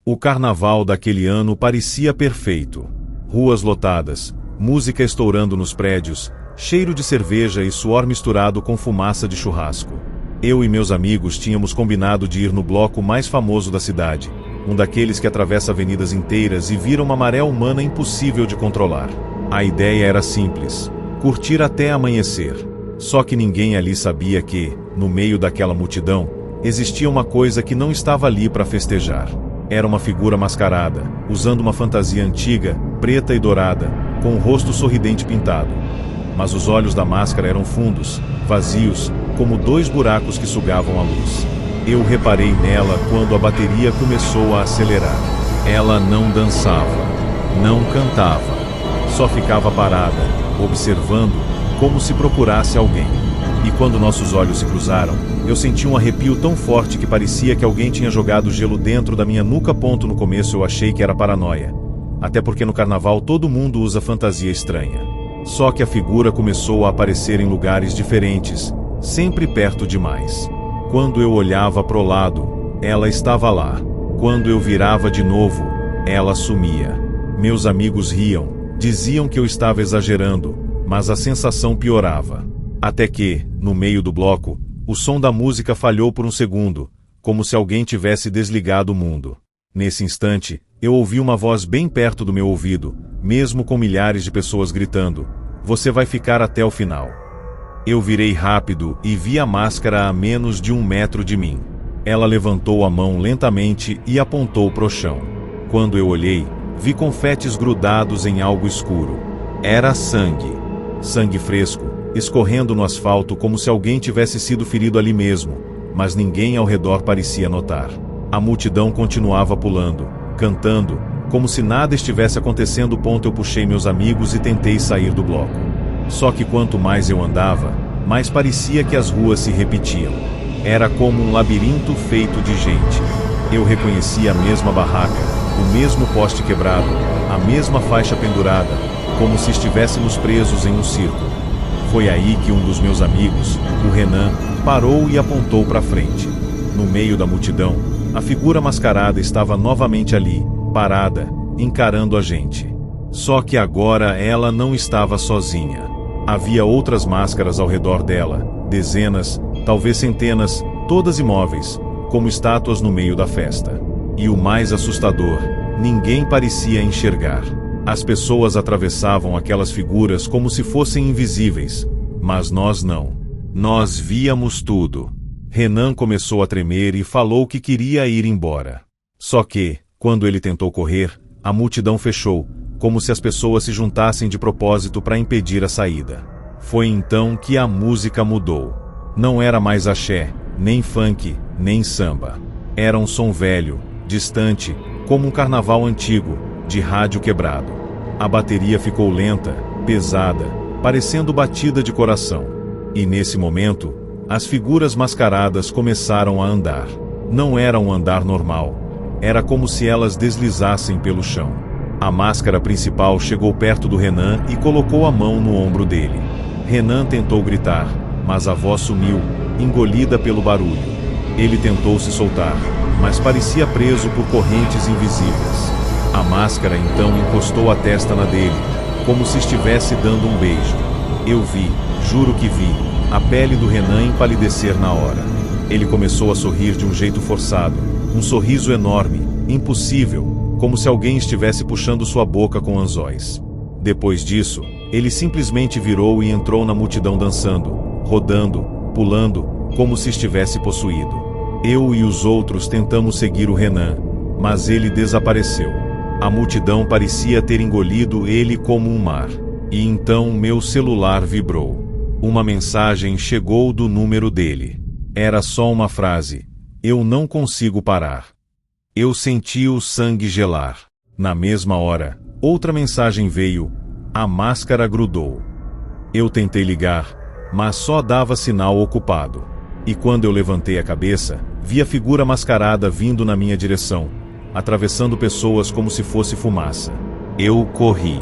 O carnaval daquele ano parecia perfeito. Ruas lotadas, música estourando nos prédios, cheiro de cerveja e suor misturado com fumaça de churrasco. Eu e meus amigos tínhamos combinado de ir no bloco mais famoso da cidade, um daqueles que atravessa avenidas inteiras e vira uma maré humana impossível de controlar. A ideia era simples: curtir até amanhecer. Só que ninguém ali sabia que, no meio daquela multidão, existia uma coisa que não estava ali para festejar. Era uma figura mascarada, usando uma fantasia antiga, preta e dourada, com o rosto sorridente pintado. Mas os olhos da máscara eram fundos, vazios, como dois buracos que sugavam a luz. Eu reparei nela quando a bateria começou a acelerar. Ela não dançava, não cantava, só ficava parada, observando, como se procurasse alguém. E quando nossos olhos se cruzaram, eu senti um arrepio tão forte que parecia que alguém tinha jogado gelo dentro da minha nuca. No começo eu achei que era paranoia, até porque no carnaval todo mundo usa fantasia estranha. Só que a figura começou a aparecer em lugares diferentes, sempre perto demais. Quando eu olhava pro lado, ela estava lá. Quando eu virava de novo, ela sumia. Meus amigos riam, diziam que eu estava exagerando, mas a sensação piorava. Até que, no meio do bloco, o som da música falhou por um segundo, como se alguém tivesse desligado o mundo. Nesse instante, eu ouvi uma voz bem perto do meu ouvido, mesmo com milhares de pessoas gritando: "Você vai ficar até o final." Eu virei rápido e vi a máscara a menos de 1 metro de mim. Ela levantou a mão lentamente e apontou pro chão. Quando eu olhei, vi confetes grudados em algo escuro. Era sangue. Sangue fresco, escorrendo no asfalto como se alguém tivesse sido ferido ali mesmo, mas ninguém ao redor parecia notar. A multidão continuava pulando, cantando, como se nada estivesse acontecendo. Eu puxei meus amigos e tentei sair do bloco. Só que quanto mais eu andava, mais parecia que as ruas se repetiam. Era como um labirinto feito de gente. Eu reconhecia a mesma barraca, o mesmo poste quebrado, a mesma faixa pendurada, como se estivéssemos presos em um circo. Foi aí que um dos meus amigos, o Renan, parou e apontou para frente. No meio da multidão, a figura mascarada estava novamente ali, parada, encarando a gente. Só que agora ela não estava sozinha. Havia outras máscaras ao redor dela, dezenas, talvez centenas, todas imóveis, como estátuas no meio da festa. E o mais assustador, ninguém parecia enxergar. As pessoas atravessavam aquelas figuras como se fossem invisíveis, mas nós não. Nós víamos tudo. Renan começou a tremer e falou que queria ir embora. Só que, quando ele tentou correr, a multidão fechou, como se as pessoas se juntassem de propósito para impedir a saída. Foi então que a música mudou. Não era mais axé, nem funk, nem samba. Era um som velho, distante, como um carnaval antigo, de rádio quebrado. A bateria ficou lenta, pesada, parecendo batida de coração. E nesse momento, as figuras mascaradas começaram a andar. Não era um andar normal. Era como se elas deslizassem pelo chão. A máscara principal chegou perto do Renan e colocou a mão no ombro dele. Renan tentou gritar, mas a voz sumiu, engolida pelo barulho. Ele tentou se soltar, mas parecia preso por correntes invisíveis. A máscara então encostou a testa na dele, como se estivesse dando um beijo. Eu vi, juro que vi, a pele do Renan empalidecer na hora. Ele começou a sorrir de um jeito forçado, um sorriso enorme, impossível, como se alguém estivesse puxando sua boca com anzóis. Depois disso, ele simplesmente virou e entrou na multidão dançando, rodando, pulando, como se estivesse possuído. Eu e os outros tentamos seguir o Renan, mas ele desapareceu. A multidão parecia ter engolido ele como um mar. E então meu celular vibrou. Uma mensagem chegou do número dele. Era só uma frase: "Eu não consigo parar." Eu senti o sangue gelar. Na mesma hora, outra mensagem veio: "A máscara grudou." Eu tentei ligar, mas só dava sinal ocupado. E quando eu levantei a cabeça, vi a figura mascarada vindo na minha direção, atravessando pessoas como se fosse fumaça. Eu corri.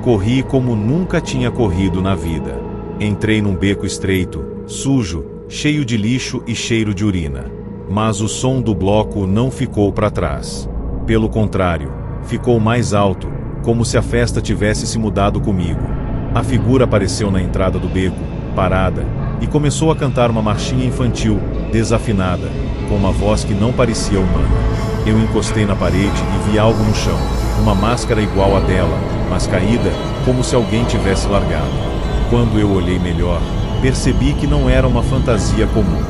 Corri como nunca tinha corrido na vida. Entrei num beco estreito, sujo, cheio de lixo e cheiro de urina. Mas o som do bloco não ficou para trás. Pelo contrário, ficou mais alto, como se a festa tivesse se mudado comigo. A figura apareceu na entrada do beco, parada, e começou a cantar uma marchinha infantil, desafinada, com uma voz que não parecia humana. Eu encostei na parede e vi algo no chão, uma máscara igual à dela, mas caída, como se alguém tivesse largado. Quando eu olhei melhor, percebi que não era uma fantasia comum.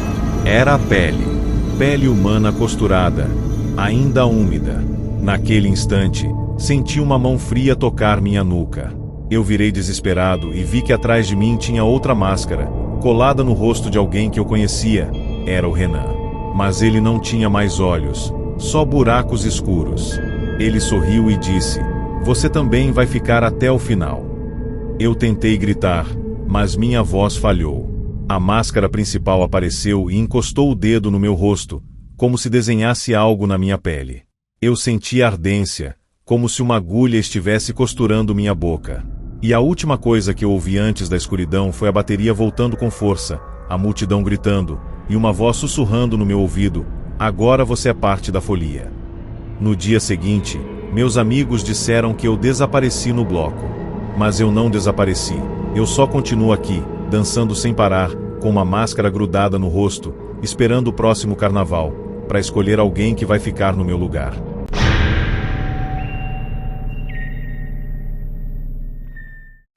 Era a pele. Pele humana costurada, ainda úmida. Naquele instante, senti uma mão fria tocar minha nuca. Eu virei desesperado e vi que atrás de mim tinha outra máscara, colada no rosto de alguém que eu conhecia. Era o Renan. Mas ele não tinha mais olhos, só buracos escuros. Ele sorriu e disse: "Você também vai ficar até o final." Eu tentei gritar, mas minha voz falhou. A máscara principal apareceu e encostou o dedo no meu rosto, como se desenhasse algo na minha pele. Eu senti ardência, como se uma agulha estivesse costurando minha boca. E a última coisa que eu ouvi antes da escuridão foi a bateria voltando com força, a multidão gritando, e uma voz sussurrando no meu ouvido: "Agora você é parte da folia." No dia seguinte, meus amigos disseram que eu desapareci no bloco. Mas eu não desapareci. Eu só continuo aqui, dançando sem parar, com uma máscara grudada no rosto, esperando o próximo carnaval, para escolher alguém que vai ficar no meu lugar.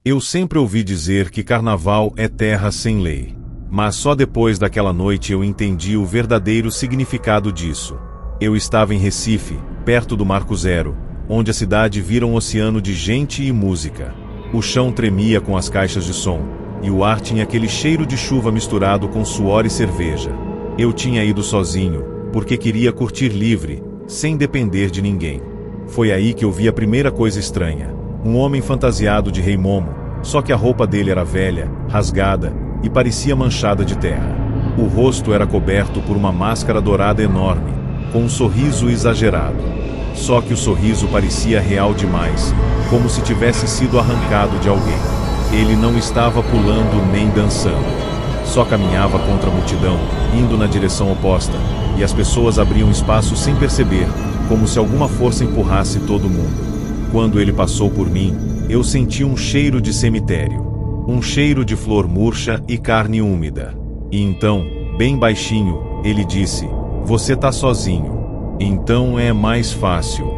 Eu sempre ouvi dizer que carnaval é terra sem lei. Mas só depois daquela noite eu entendi o verdadeiro significado disso. Eu estava em Recife, perto do Marco Zero, onde a cidade vira um oceano de gente e música. O chão tremia com as caixas de som, e o ar tinha aquele cheiro de chuva misturado com suor e cerveja. Eu tinha ido sozinho, porque queria curtir livre, sem depender de ninguém. Foi aí que eu vi a primeira coisa estranha. Um homem fantasiado de Rei Momo, só que a roupa dele era velha, rasgada, e parecia manchada de terra. O rosto era coberto por uma máscara dourada enorme, com um sorriso exagerado. Só que o sorriso parecia real demais, como se tivesse sido arrancado de alguém. Ele não estava pulando nem dançando. Só caminhava contra a multidão, indo na direção oposta, e as pessoas abriam espaço sem perceber, como se alguma força empurrasse todo mundo. Quando ele passou por mim, eu senti um cheiro de cemitério. Um cheiro de flor murcha e carne úmida. E então, bem baixinho, ele disse: "Você tá sozinho. Então é mais fácil."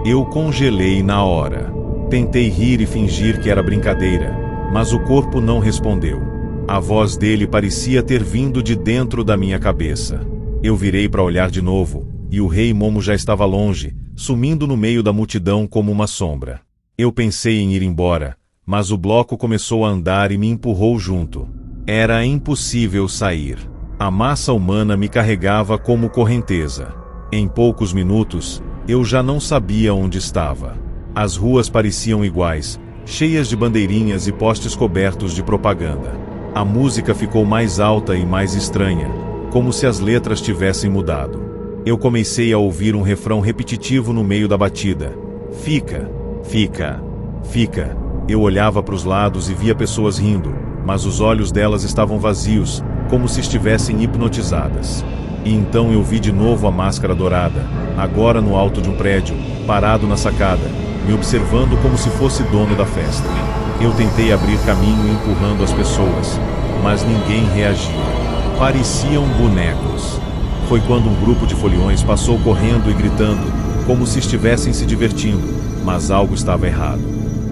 Eu congelei na hora. Tentei rir e fingir que era brincadeira, mas o corpo não respondeu. A voz dele parecia ter vindo de dentro da minha cabeça. Eu virei para olhar de novo, e o Rei Momo já estava longe, sumindo no meio da multidão como uma sombra. Eu pensei em ir embora, mas o bloco começou a andar e me empurrou junto. Era impossível sair. A massa humana me carregava como correnteza. Em poucos minutos, eu já não sabia onde estava. As ruas pareciam iguais, cheias de bandeirinhas e postes cobertos de propaganda. A música ficou mais alta e mais estranha, como se as letras tivessem mudado. Eu comecei a ouvir um refrão repetitivo no meio da batida: "Fica, fica, fica." Eu olhava para os lados e via pessoas rindo, mas os olhos delas estavam vazios, como se estivessem hipnotizadas. E então eu vi de novo a máscara dourada, agora no alto de um prédio, parado na sacada, me observando como se fosse dono da festa. Eu tentei abrir caminho empurrando as pessoas, mas ninguém reagia. Pareciam bonecos. Foi quando um grupo de foliões passou correndo e gritando, como se estivessem se divertindo, mas algo estava errado.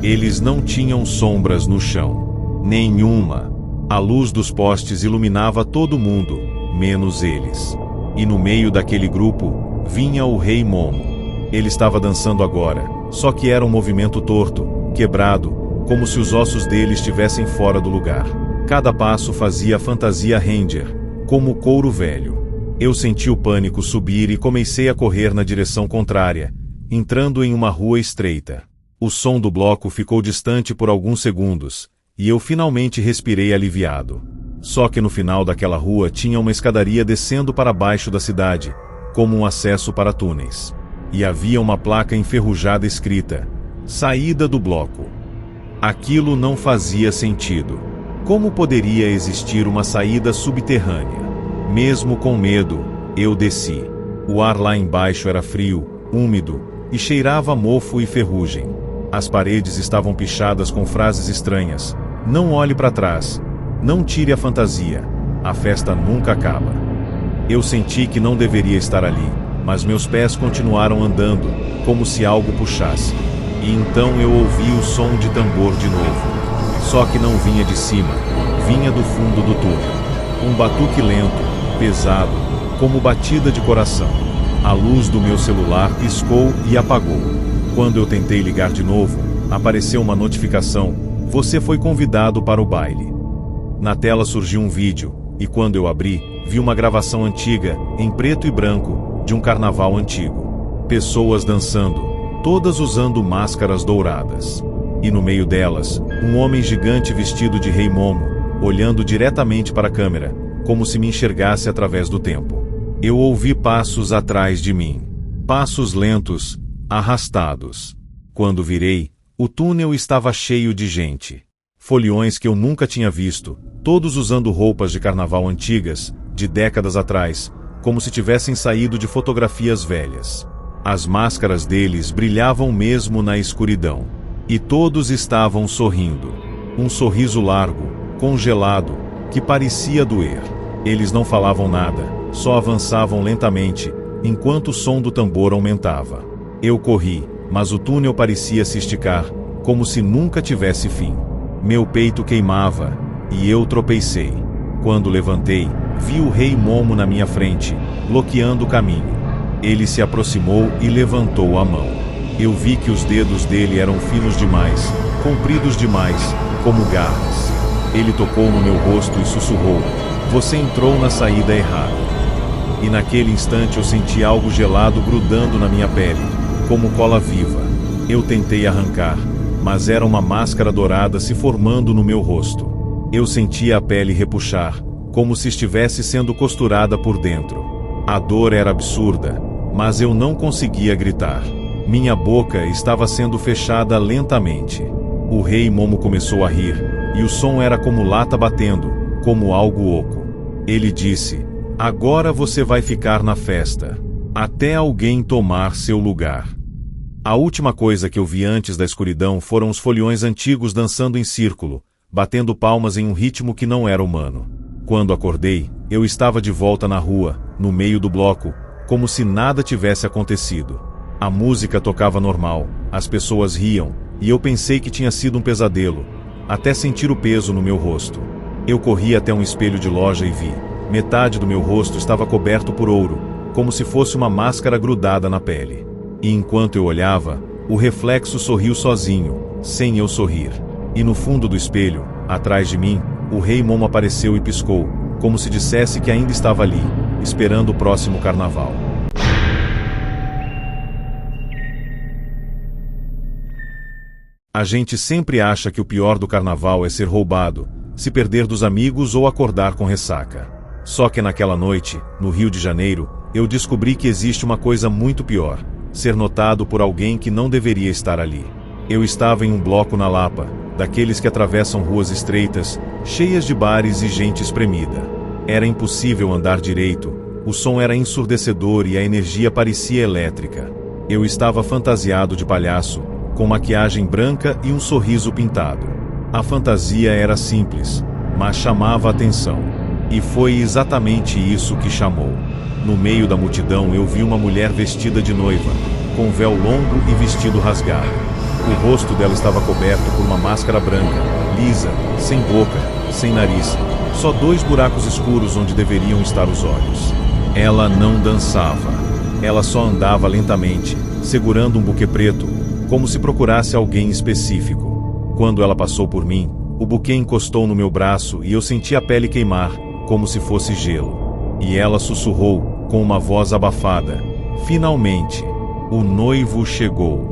Eles não tinham sombras no chão. Nenhuma. A luz dos postes iluminava todo mundo, menos eles. E no meio daquele grupo, vinha o Rei Momo. Ele estava dançando agora, só que era um movimento torto, quebrado, como se os ossos dele estivessem fora do lugar. Cada passo fazia a fantasia Ranger, como couro velho. Eu senti o pânico subir e comecei a correr na direção contrária, entrando em uma rua estreita. O som do bloco ficou distante por alguns segundos, e eu finalmente respirei aliviado. Só que no final daquela rua tinha uma escadaria descendo para baixo da cidade, como um acesso para túneis. E havia uma placa enferrujada escrita: Saída do bloco. Aquilo não fazia sentido. Como poderia existir uma saída subterrânea? Mesmo com medo, eu desci. O ar lá embaixo era frio, úmido, e cheirava a mofo e ferrugem. As paredes estavam pichadas com frases estranhas. Não olhe para trás. Não tire a fantasia. A festa nunca acaba. Eu senti que não deveria estar ali, mas meus pés continuaram andando, como se algo puxasse. E então eu ouvi o som de tambor de novo. Só que não vinha de cima, vinha do fundo do túnel. Um batuque lento, pesado, como batida de coração. A luz do meu celular piscou e apagou. Quando eu tentei ligar de novo, apareceu uma notificação: você foi convidado para o baile. Na tela surgiu um vídeo, e quando eu abri, vi uma gravação antiga, em preto e branco, de um carnaval antigo. Pessoas dançando, todas usando máscaras douradas. E no meio delas, um homem gigante vestido de Rei Momo, olhando diretamente para a câmera, como se me enxergasse através do tempo. Eu ouvi passos atrás de mim. Passos lentos, arrastados. Quando virei, o túnel estava cheio de gente. Foliões que eu nunca tinha visto, todos usando roupas de carnaval antigas, de décadas atrás, como se tivessem saído de fotografias velhas. As máscaras deles brilhavam mesmo na escuridão. E todos estavam sorrindo. Um sorriso largo, congelado, que parecia doer. Eles não falavam nada, só avançavam lentamente, enquanto o som do tambor aumentava. Eu corri, mas o túnel parecia se esticar, como se nunca tivesse fim. Meu peito queimava, e eu tropecei. Quando levantei, vi o Rei Momo na minha frente, bloqueando o caminho. Ele se aproximou e levantou a mão. Eu vi que os dedos dele eram finos demais, compridos demais, como garras. Ele tocou no meu rosto e sussurrou: você entrou na saída errada. E naquele instante eu senti algo gelado grudando na minha pele, como cola viva. Eu tentei arrancar, mas era uma máscara dourada se formando no meu rosto. Eu sentia a pele repuxar, como se estivesse sendo costurada por dentro. A dor era absurda, mas eu não conseguia gritar. Minha boca estava sendo fechada lentamente. O Rei Momo começou a rir, e o som era como lata batendo, como algo oco. Ele disse: agora você vai ficar na festa, até alguém tomar seu lugar. A última coisa que eu vi antes da escuridão foram os foliões antigos dançando em círculo, batendo palmas em um ritmo que não era humano. Quando acordei, eu estava de volta na rua, no meio do bloco, como se nada tivesse acontecido. A música tocava normal, as pessoas riam, e eu pensei que tinha sido um pesadelo, até sentir o peso no meu rosto. Eu corri até um espelho de loja e vi: metade do meu rosto estava coberto por ouro, como se fosse uma máscara grudada na pele. E enquanto eu olhava, o reflexo sorriu sozinho, sem eu sorrir. E no fundo do espelho, atrás de mim, o Rei Momo apareceu e piscou, como se dissesse que ainda estava ali, esperando o próximo carnaval. A gente sempre acha que o pior do carnaval é ser roubado, se perder dos amigos ou acordar com ressaca. Só que naquela noite, no Rio de Janeiro, eu descobri que existe uma coisa muito pior: ser notado por alguém que não deveria estar ali. Eu estava em um bloco na Lapa, daqueles que atravessam ruas estreitas, cheias de bares e gente espremida. Era impossível andar direito, o som era ensurdecedor e a energia parecia elétrica. Eu estava fantasiado de palhaço, com maquiagem branca e um sorriso pintado. A fantasia era simples, mas chamava a atenção. E foi exatamente isso que chamou. No meio da multidão eu vi uma mulher vestida de noiva, com véu longo e vestido rasgado. O rosto dela estava coberto por uma máscara branca, lisa, sem boca, sem nariz, só 2 buracos escuros onde deveriam estar os olhos. Ela não dançava. Ela só andava lentamente, segurando um buquê preto, como se procurasse alguém específico. Quando ela passou por mim, o buquê encostou no meu braço e eu senti a pele queimar, como se fosse gelo. E ela sussurrou, com uma voz abafada: finalmente, o noivo chegou.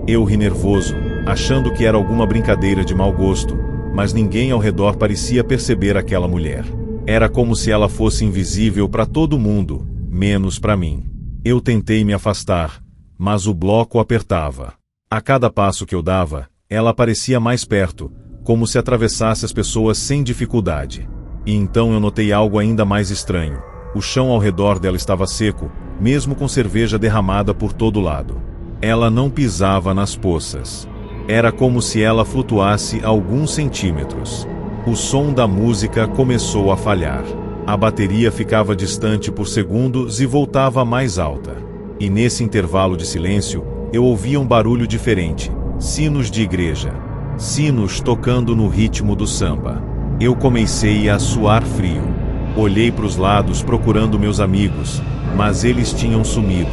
Eu ri nervoso, achando que era alguma brincadeira de mau gosto, mas ninguém ao redor parecia perceber aquela mulher. Era como se ela fosse invisível para todo mundo, menos para mim. Eu tentei me afastar, mas o bloco apertava. A cada passo que eu dava, ela aparecia mais perto, como se atravessasse as pessoas sem dificuldade. E então eu notei algo ainda mais estranho. O chão ao redor dela estava seco, mesmo com cerveja derramada por todo lado. Ela não pisava nas poças. Era como se ela flutuasse alguns centímetros. O som da música começou a falhar. A bateria ficava distante por segundos e voltava mais alta. E nesse intervalo de silêncio, eu ouvia um barulho diferente. Sinos de igreja. Sinos tocando no ritmo do samba. Eu comecei a suar frio. Olhei para os lados procurando meus amigos, mas eles tinham sumido.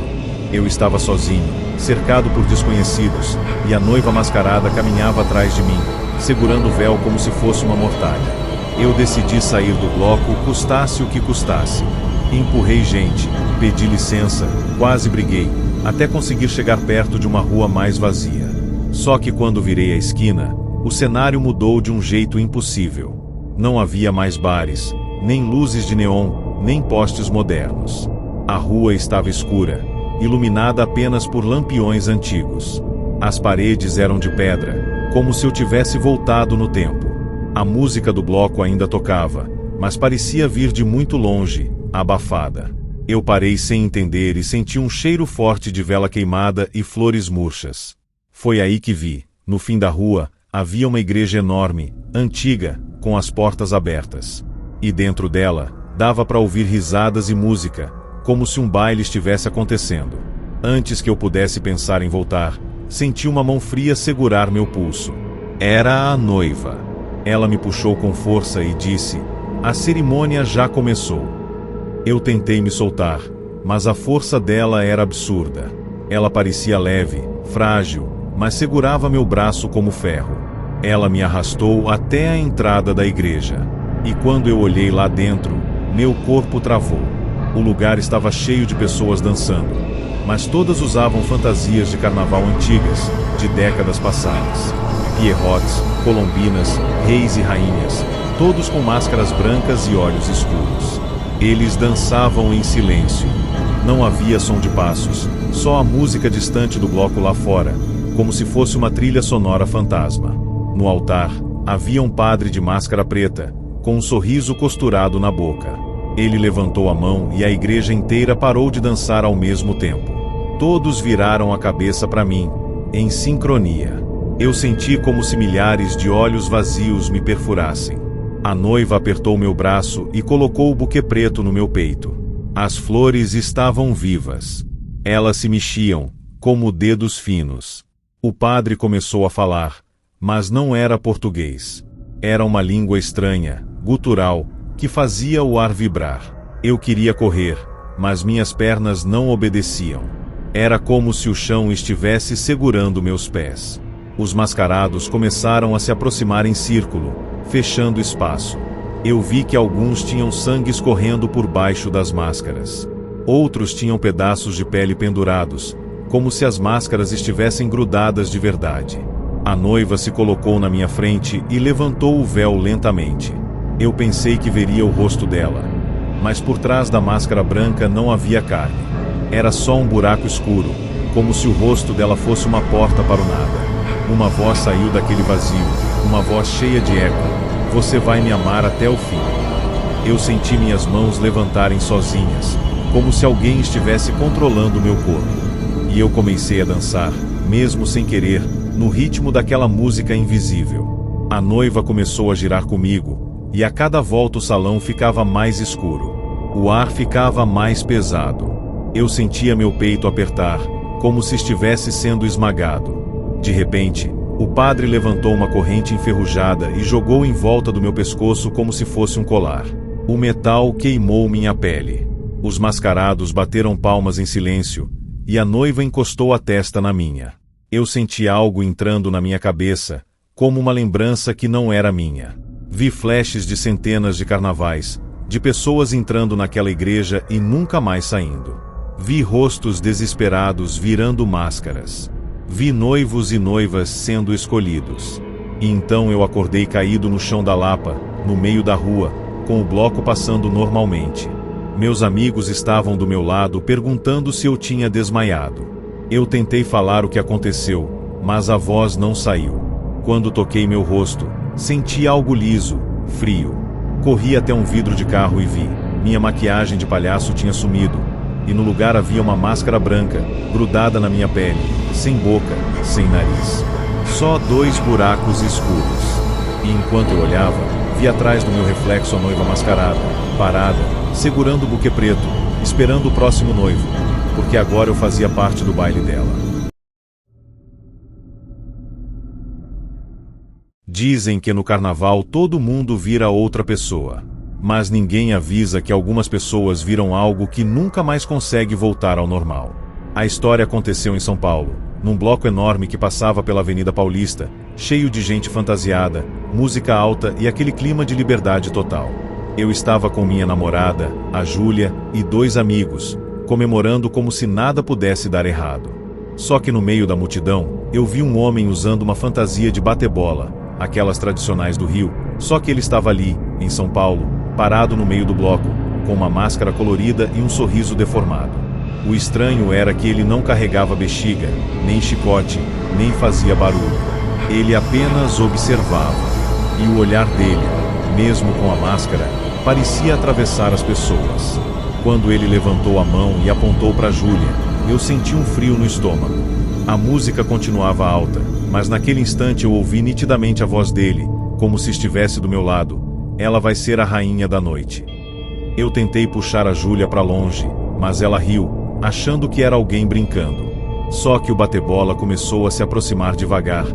Eu estava sozinho, cercado por desconhecidos, e a noiva mascarada caminhava atrás de mim, segurando o véu como se fosse uma mortalha. Eu decidi sair do bloco, custasse o que custasse. Empurrei gente, pedi licença, quase briguei, até conseguir chegar perto de uma rua mais vazia. Só que quando virei a esquina, o cenário mudou de um jeito impossível. Não havia mais bares, nem luzes de neon, nem postes modernos. A rua estava escura, iluminada apenas por lampiões antigos. As paredes eram de pedra, como se eu tivesse voltado no tempo. A música do bloco ainda tocava, mas parecia vir de muito longe, abafada. Eu parei sem entender e senti um cheiro forte de vela queimada e flores murchas. Foi aí que vi, no fim da rua, havia uma igreja enorme, antiga, com as portas abertas. E dentro dela, dava para ouvir risadas e música, como se um baile estivesse acontecendo. Antes que eu pudesse pensar em voltar, senti uma mão fria segurar meu pulso. Era a noiva. Ela me puxou com força e disse: "A cerimônia já começou." Eu tentei me soltar, mas a força dela era absurda. Ela parecia leve, frágil, mas segurava meu braço como ferro. Ela me arrastou até a entrada da igreja. E quando eu olhei lá dentro, meu corpo travou. O lugar estava cheio de pessoas dançando, mas todas usavam fantasias de carnaval antigas, de décadas passadas. Pierrots, colombinas, reis e rainhas, todos com máscaras brancas e olhos escuros. Eles dançavam em silêncio. Não havia som de passos, só a música distante do bloco lá fora, como se fosse uma trilha sonora fantasma. No altar, havia um padre de máscara preta, com um sorriso costurado na boca. Ele levantou a mão e a igreja inteira parou de dançar ao mesmo tempo. Todos viraram a cabeça para mim, em sincronia. Eu senti como se milhares de olhos vazios me perfurassem. A noiva apertou meu braço e colocou o buquê preto no meu peito. As flores estavam vivas. Elas se mexiam, como dedos finos. O padre começou a falar, mas não era português. Era uma língua estranha, gutural, que fazia o ar vibrar. Eu queria correr, mas minhas pernas não obedeciam. Era como se o chão estivesse segurando meus pés. Os mascarados começaram a se aproximar em círculo, fechando espaço. Eu vi que alguns tinham sangue escorrendo por baixo das máscaras. Outros tinham pedaços de pele pendurados, como se as máscaras estivessem grudadas de verdade. A noiva se colocou na minha frente e levantou o véu lentamente. Eu pensei que veria o rosto dela, mas por trás da máscara branca não havia carne. Era só um buraco escuro, como se o rosto dela fosse uma porta para o nada. Uma voz saiu daquele vazio, uma voz cheia de eco: "Você vai me amar até o fim." Eu senti minhas mãos levantarem sozinhas, como se alguém estivesse controlando meu corpo. E eu comecei a dançar, mesmo sem querer, no ritmo daquela música invisível. A noiva começou a girar comigo, e a cada volta o salão ficava mais escuro. O ar ficava mais pesado. Eu sentia meu peito apertar, como se estivesse sendo esmagado. De repente, o padre levantou uma corrente enferrujada e jogou em volta do meu pescoço como se fosse um colar. O metal queimou minha pele. Os mascarados bateram palmas em silêncio, e a noiva encostou a testa na minha. Eu senti algo entrando na minha cabeça, como uma lembrança que não era minha. Vi flashes de centenas de carnavais, de pessoas entrando naquela igreja e nunca mais saindo. Vi rostos desesperados virando máscaras. Vi noivos e noivas sendo escolhidos. E então eu acordei caído no chão da Lapa, no meio da rua, com o bloco passando normalmente. Meus amigos estavam do meu lado perguntando se eu tinha desmaiado. Eu tentei falar o que aconteceu, mas a voz não saiu. Quando toquei meu rosto, senti algo liso, frio. Corri até um vidro de carro e vi. Minha maquiagem de palhaço tinha sumido, e no lugar havia uma máscara branca, grudada na minha pele, sem boca, sem nariz. Só 2 buracos escuros. E enquanto eu olhava, vi atrás do meu reflexo a noiva mascarada, parada, segurando o buquê preto, esperando o próximo noivo, porque agora eu fazia parte do baile dela. Dizem que no carnaval todo mundo vira outra pessoa. Mas ninguém avisa que algumas pessoas viram algo que nunca mais consegue voltar ao normal. A história aconteceu em São Paulo, num bloco enorme que passava pela Avenida Paulista, cheio de gente fantasiada, música alta e aquele clima de liberdade total. Eu estava com minha namorada, a Júlia, e 2 amigos, comemorando como se nada pudesse dar errado. Só que no meio da multidão, eu vi um homem usando uma fantasia de bate-bola, aquelas tradicionais do Rio, só que ele estava ali, em São Paulo, parado no meio do bloco, com uma máscara colorida e um sorriso deformado. O estranho era que ele não carregava bexiga, nem chicote, nem fazia barulho. Ele apenas observava. E o olhar dele, mesmo com a máscara, parecia atravessar as pessoas. Quando ele levantou a mão e apontou para Júlia, eu senti um frio no estômago. A música continuava alta, mas naquele instante eu ouvi nitidamente a voz dele, como se estivesse do meu lado. Ela vai ser a rainha da noite. Eu tentei puxar a Júlia para longe, mas ela riu, achando que era alguém brincando. Só que o bate-bola começou a se aproximar devagar,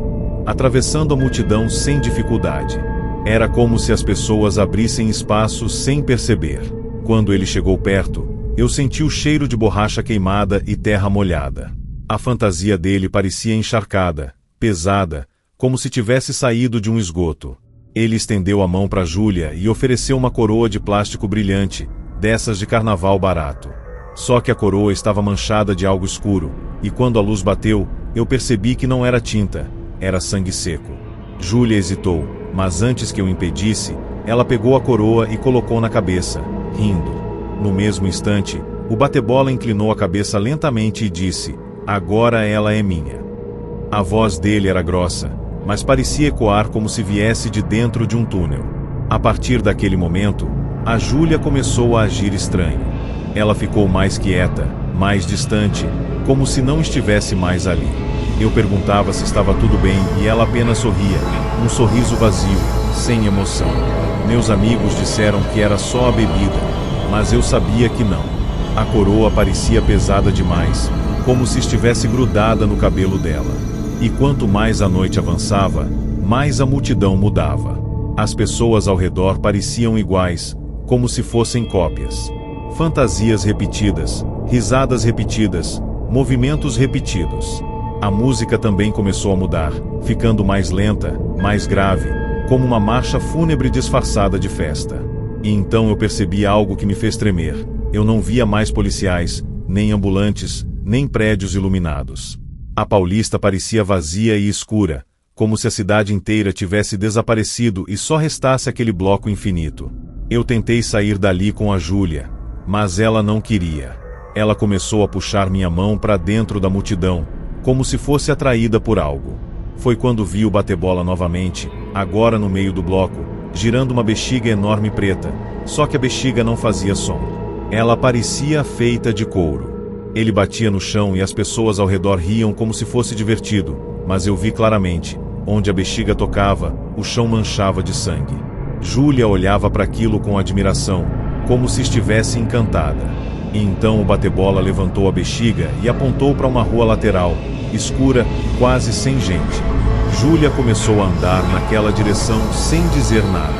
atravessando a multidão sem dificuldade. Era como se as pessoas abrissem espaço sem perceber. Quando ele chegou perto, eu senti o cheiro de borracha queimada e terra molhada. A fantasia dele parecia encharcada, pesada, como se tivesse saído de um esgoto. Ele estendeu a mão para Júlia e ofereceu uma coroa de plástico brilhante, dessas de carnaval barato. Só que a coroa estava manchada de algo escuro, e quando a luz bateu, eu percebi que não era tinta, era sangue seco. Júlia hesitou, mas antes que eu impedisse, ela pegou a coroa e colocou na cabeça, rindo. No mesmo instante, o bate-bola inclinou a cabeça lentamente e disse: "Agora ela é minha." A voz dele era grossa, mas parecia ecoar como se viesse de dentro de um túnel. A partir daquele momento, a Júlia começou a agir estranho. Ela ficou mais quieta, mais distante, como se não estivesse mais ali. Eu perguntava se estava tudo bem e ela apenas sorria, um sorriso vazio, sem emoção. Meus amigos disseram que era só a bebida, mas eu sabia que não. A coroa parecia pesada demais, como se estivesse grudada no cabelo dela. E quanto mais a noite avançava, mais a multidão mudava. As pessoas ao redor pareciam iguais, como se fossem cópias. Fantasias repetidas, risadas repetidas, movimentos repetidos. A música também começou a mudar, ficando mais lenta, mais grave, como uma marcha fúnebre disfarçada de festa. E então eu percebi algo que me fez tremer. Eu não via mais policiais, nem ambulantes, nem prédios iluminados. A Paulista parecia vazia e escura, como se a cidade inteira tivesse desaparecido e só restasse aquele bloco infinito. Eu tentei sair dali com a Júlia, mas ela não queria. Ela começou a puxar minha mão para dentro da multidão, como se fosse atraída por algo. Foi quando vi o bate-bola novamente, agora no meio do bloco, girando uma bexiga enorme preta, só que a bexiga não fazia som. Ela parecia feita de couro. Ele batia no chão e as pessoas ao redor riam como se fosse divertido, mas eu vi claramente, onde a bexiga tocava, o chão manchava de sangue. Júlia olhava para aquilo com admiração, como se estivesse encantada. E então o bate-bola levantou a bexiga e apontou para uma rua lateral, escura, quase sem gente. Júlia começou a andar naquela direção sem dizer nada.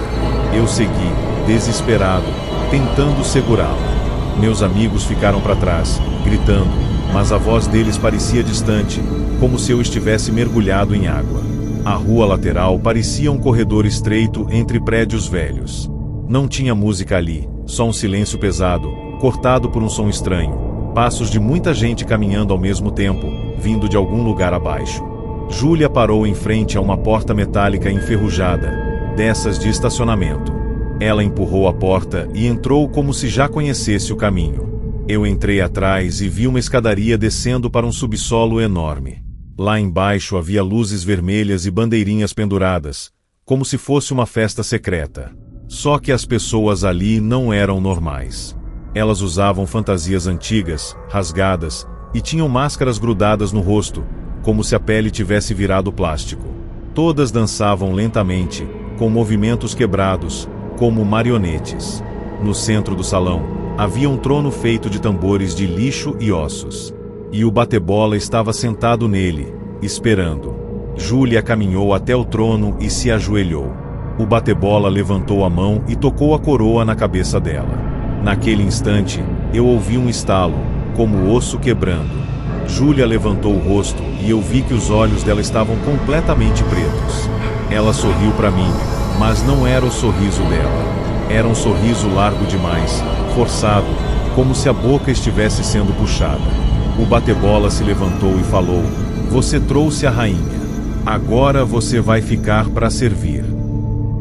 Eu segui, desesperado, tentando segurá-la. Meus amigos ficaram para trás, gritando, mas a voz deles parecia distante, como se eu estivesse mergulhado em água. A rua lateral parecia um corredor estreito entre prédios velhos. Não tinha música ali, só um silêncio pesado, cortado por um som estranho, passos de muita gente caminhando ao mesmo tempo, vindo de algum lugar abaixo. Júlia parou em frente a uma porta metálica enferrujada, dessas de estacionamento. Ela empurrou a porta e entrou como se já conhecesse o caminho. Eu entrei atrás e vi uma escadaria descendo para um subsolo enorme. Lá embaixo havia luzes vermelhas e bandeirinhas penduradas, como se fosse uma festa secreta. Só que as pessoas ali não eram normais. Elas usavam fantasias antigas, rasgadas, e tinham máscaras grudadas no rosto, como se a pele tivesse virado plástico. Todas dançavam lentamente, com movimentos quebrados, como marionetes. No centro do salão, havia um trono feito de tambores de lixo e ossos. E o bate-bola estava sentado nele, esperando. Júlia caminhou até o trono e se ajoelhou. O bate-bola levantou a mão e tocou a coroa na cabeça dela. Naquele instante, eu ouvi um estalo, como o osso quebrando. Júlia levantou o rosto e eu vi que os olhos dela estavam completamente pretos. Ela sorriu para mim, mas não era o sorriso dela. Era um sorriso largo demais, forçado, como se a boca estivesse sendo puxada. O bate-bola se levantou e falou: "Você trouxe a rainha. Agora você vai ficar para servir."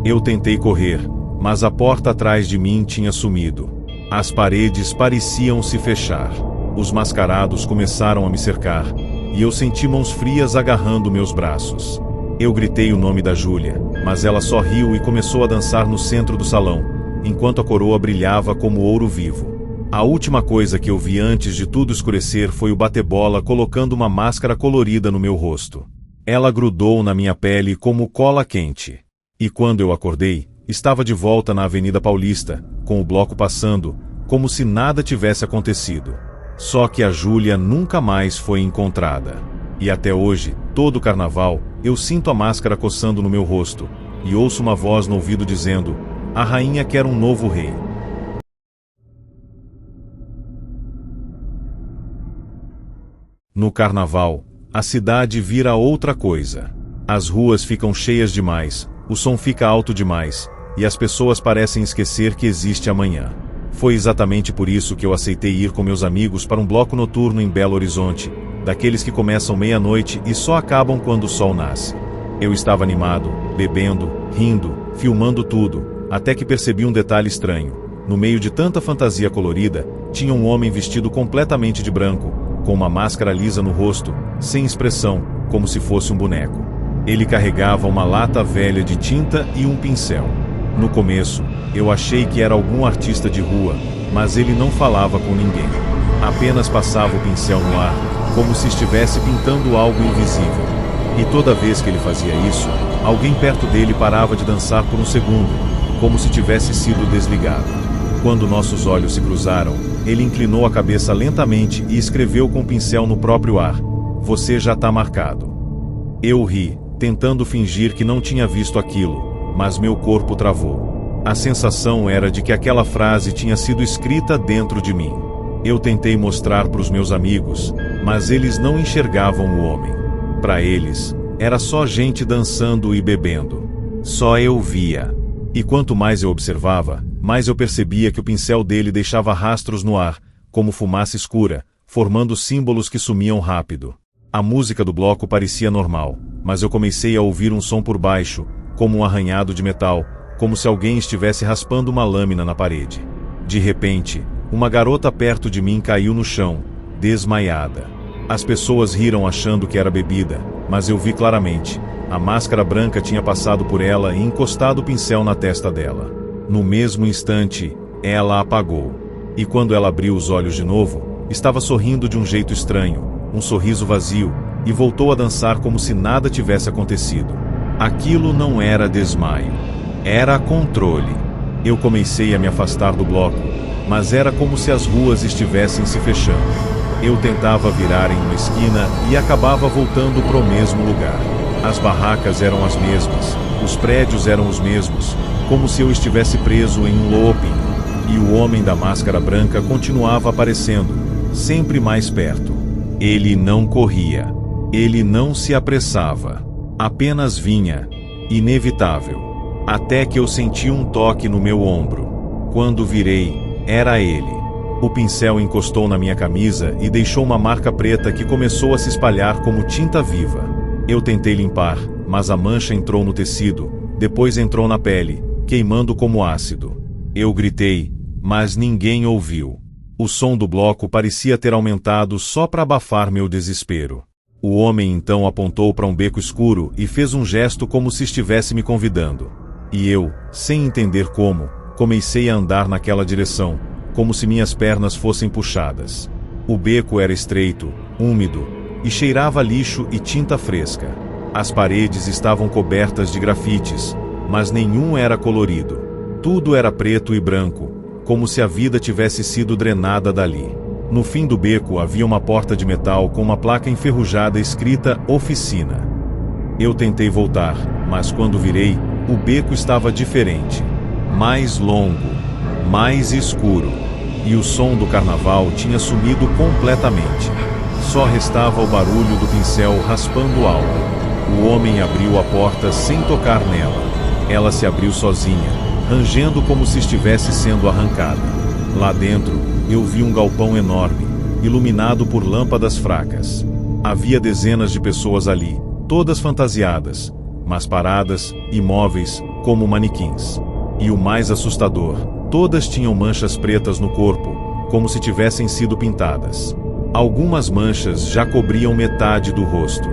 Eu tentei correr, mas a porta atrás de mim tinha sumido. As paredes pareciam se fechar. Os mascarados começaram a me cercar, e eu senti mãos frias agarrando meus braços. Eu gritei o nome da Júlia, mas ela só riu e começou a dançar no centro do salão, enquanto a coroa brilhava como ouro vivo. A última coisa que eu vi antes de tudo escurecer foi o bate-bola colocando uma máscara colorida no meu rosto. Ela grudou na minha pele como cola quente. E quando eu acordei, estava de volta na Avenida Paulista, com o bloco passando, como se nada tivesse acontecido. Só que a Júlia nunca mais foi encontrada. E até hoje, todo carnaval, eu sinto a máscara coçando no meu rosto, e ouço uma voz no ouvido dizendo: "A rainha quer um novo rei." No carnaval, a cidade vira outra coisa. As ruas ficam cheias demais, o som fica alto demais, e as pessoas parecem esquecer que existe amanhã. Foi exatamente por isso que eu aceitei ir com meus amigos para um bloco noturno em Belo Horizonte, daqueles que começam meia-noite e só acabam quando o sol nasce. Eu estava animado, bebendo, rindo, filmando tudo, até que percebi um detalhe estranho. No meio de tanta fantasia colorida, tinha um homem vestido completamente de branco, com uma máscara lisa no rosto, sem expressão, como se fosse um boneco. Ele carregava uma lata velha de tinta e um pincel. No começo, eu achei que era algum artista de rua, mas ele não falava com ninguém. Apenas passava o pincel no ar, como se estivesse pintando algo invisível. E toda vez que ele fazia isso, alguém perto dele parava de dançar por um segundo, como se tivesse sido desligado. Quando nossos olhos se cruzaram, ele inclinou a cabeça lentamente e escreveu com o pincel no próprio ar: "Você já tá marcado." Eu ri, tentando fingir que não tinha visto aquilo, mas meu corpo travou. A sensação era de que aquela frase tinha sido escrita dentro de mim. Eu tentei mostrar para os meus amigos, mas eles não enxergavam o homem. Para eles, era só gente dançando e bebendo. Só eu via. E quanto mais eu observava, mais eu percebia que o pincel dele deixava rastros no ar, como fumaça escura, formando símbolos que sumiam rápido. A música do bloco parecia normal, mas eu comecei a ouvir um som por baixo, como um arranhado de metal, como se alguém estivesse raspando uma lâmina na parede. De repente, uma garota perto de mim caiu no chão, desmaiada. As pessoas riram achando que era bebida, mas eu vi claramente. A máscara branca tinha passado por ela e encostado o pincel na testa dela. No mesmo instante, ela apagou. E quando ela abriu os olhos de novo, estava sorrindo de um jeito estranho, um sorriso vazio, e voltou a dançar como se nada tivesse acontecido. Aquilo não era desmaio. Era controle. Eu comecei a me afastar do bloco, mas era como se as ruas estivessem se fechando. Eu tentava virar em uma esquina e acabava voltando para o mesmo lugar. As barracas eram as mesmas, os prédios eram os mesmos, como se eu estivesse preso em um looping. E o homem da máscara branca continuava aparecendo, sempre mais perto. Ele não corria. Ele não se apressava. Apenas vinha, inevitável. Até que eu senti um toque no meu ombro. Quando virei, era ele. O pincel encostou na minha camisa e deixou uma marca preta que começou a se espalhar como tinta viva. Eu tentei limpar, mas a mancha entrou no tecido, depois entrou na pele, queimando como ácido. Eu gritei, mas ninguém ouviu. O som do bloco parecia ter aumentado só para abafar meu desespero. O homem então apontou para um beco escuro e fez um gesto como se estivesse me convidando. E eu, sem entender como, comecei a andar naquela direção, como se minhas pernas fossem puxadas. O beco era estreito, úmido, e cheirava a lixo e tinta fresca. As paredes estavam cobertas de grafites, mas nenhum era colorido. Tudo era preto e branco, como se a vida tivesse sido drenada dali. No fim do beco havia uma porta de metal com uma placa enferrujada escrita Oficina. Eu tentei voltar, mas quando virei, o beco estava diferente. Mais longo, mais escuro, e o som do carnaval tinha sumido completamente. Só restava o barulho do pincel raspando algo. O homem abriu a porta sem tocar nela. Ela se abriu sozinha, rangendo como se estivesse sendo arrancada. Lá dentro, eu vi um galpão enorme, iluminado por lâmpadas fracas. Havia dezenas de pessoas ali, todas fantasiadas, mas paradas, imóveis, como manequins. E o mais assustador, todas tinham manchas pretas no corpo, como se tivessem sido pintadas. Algumas manchas já cobriam metade do rosto.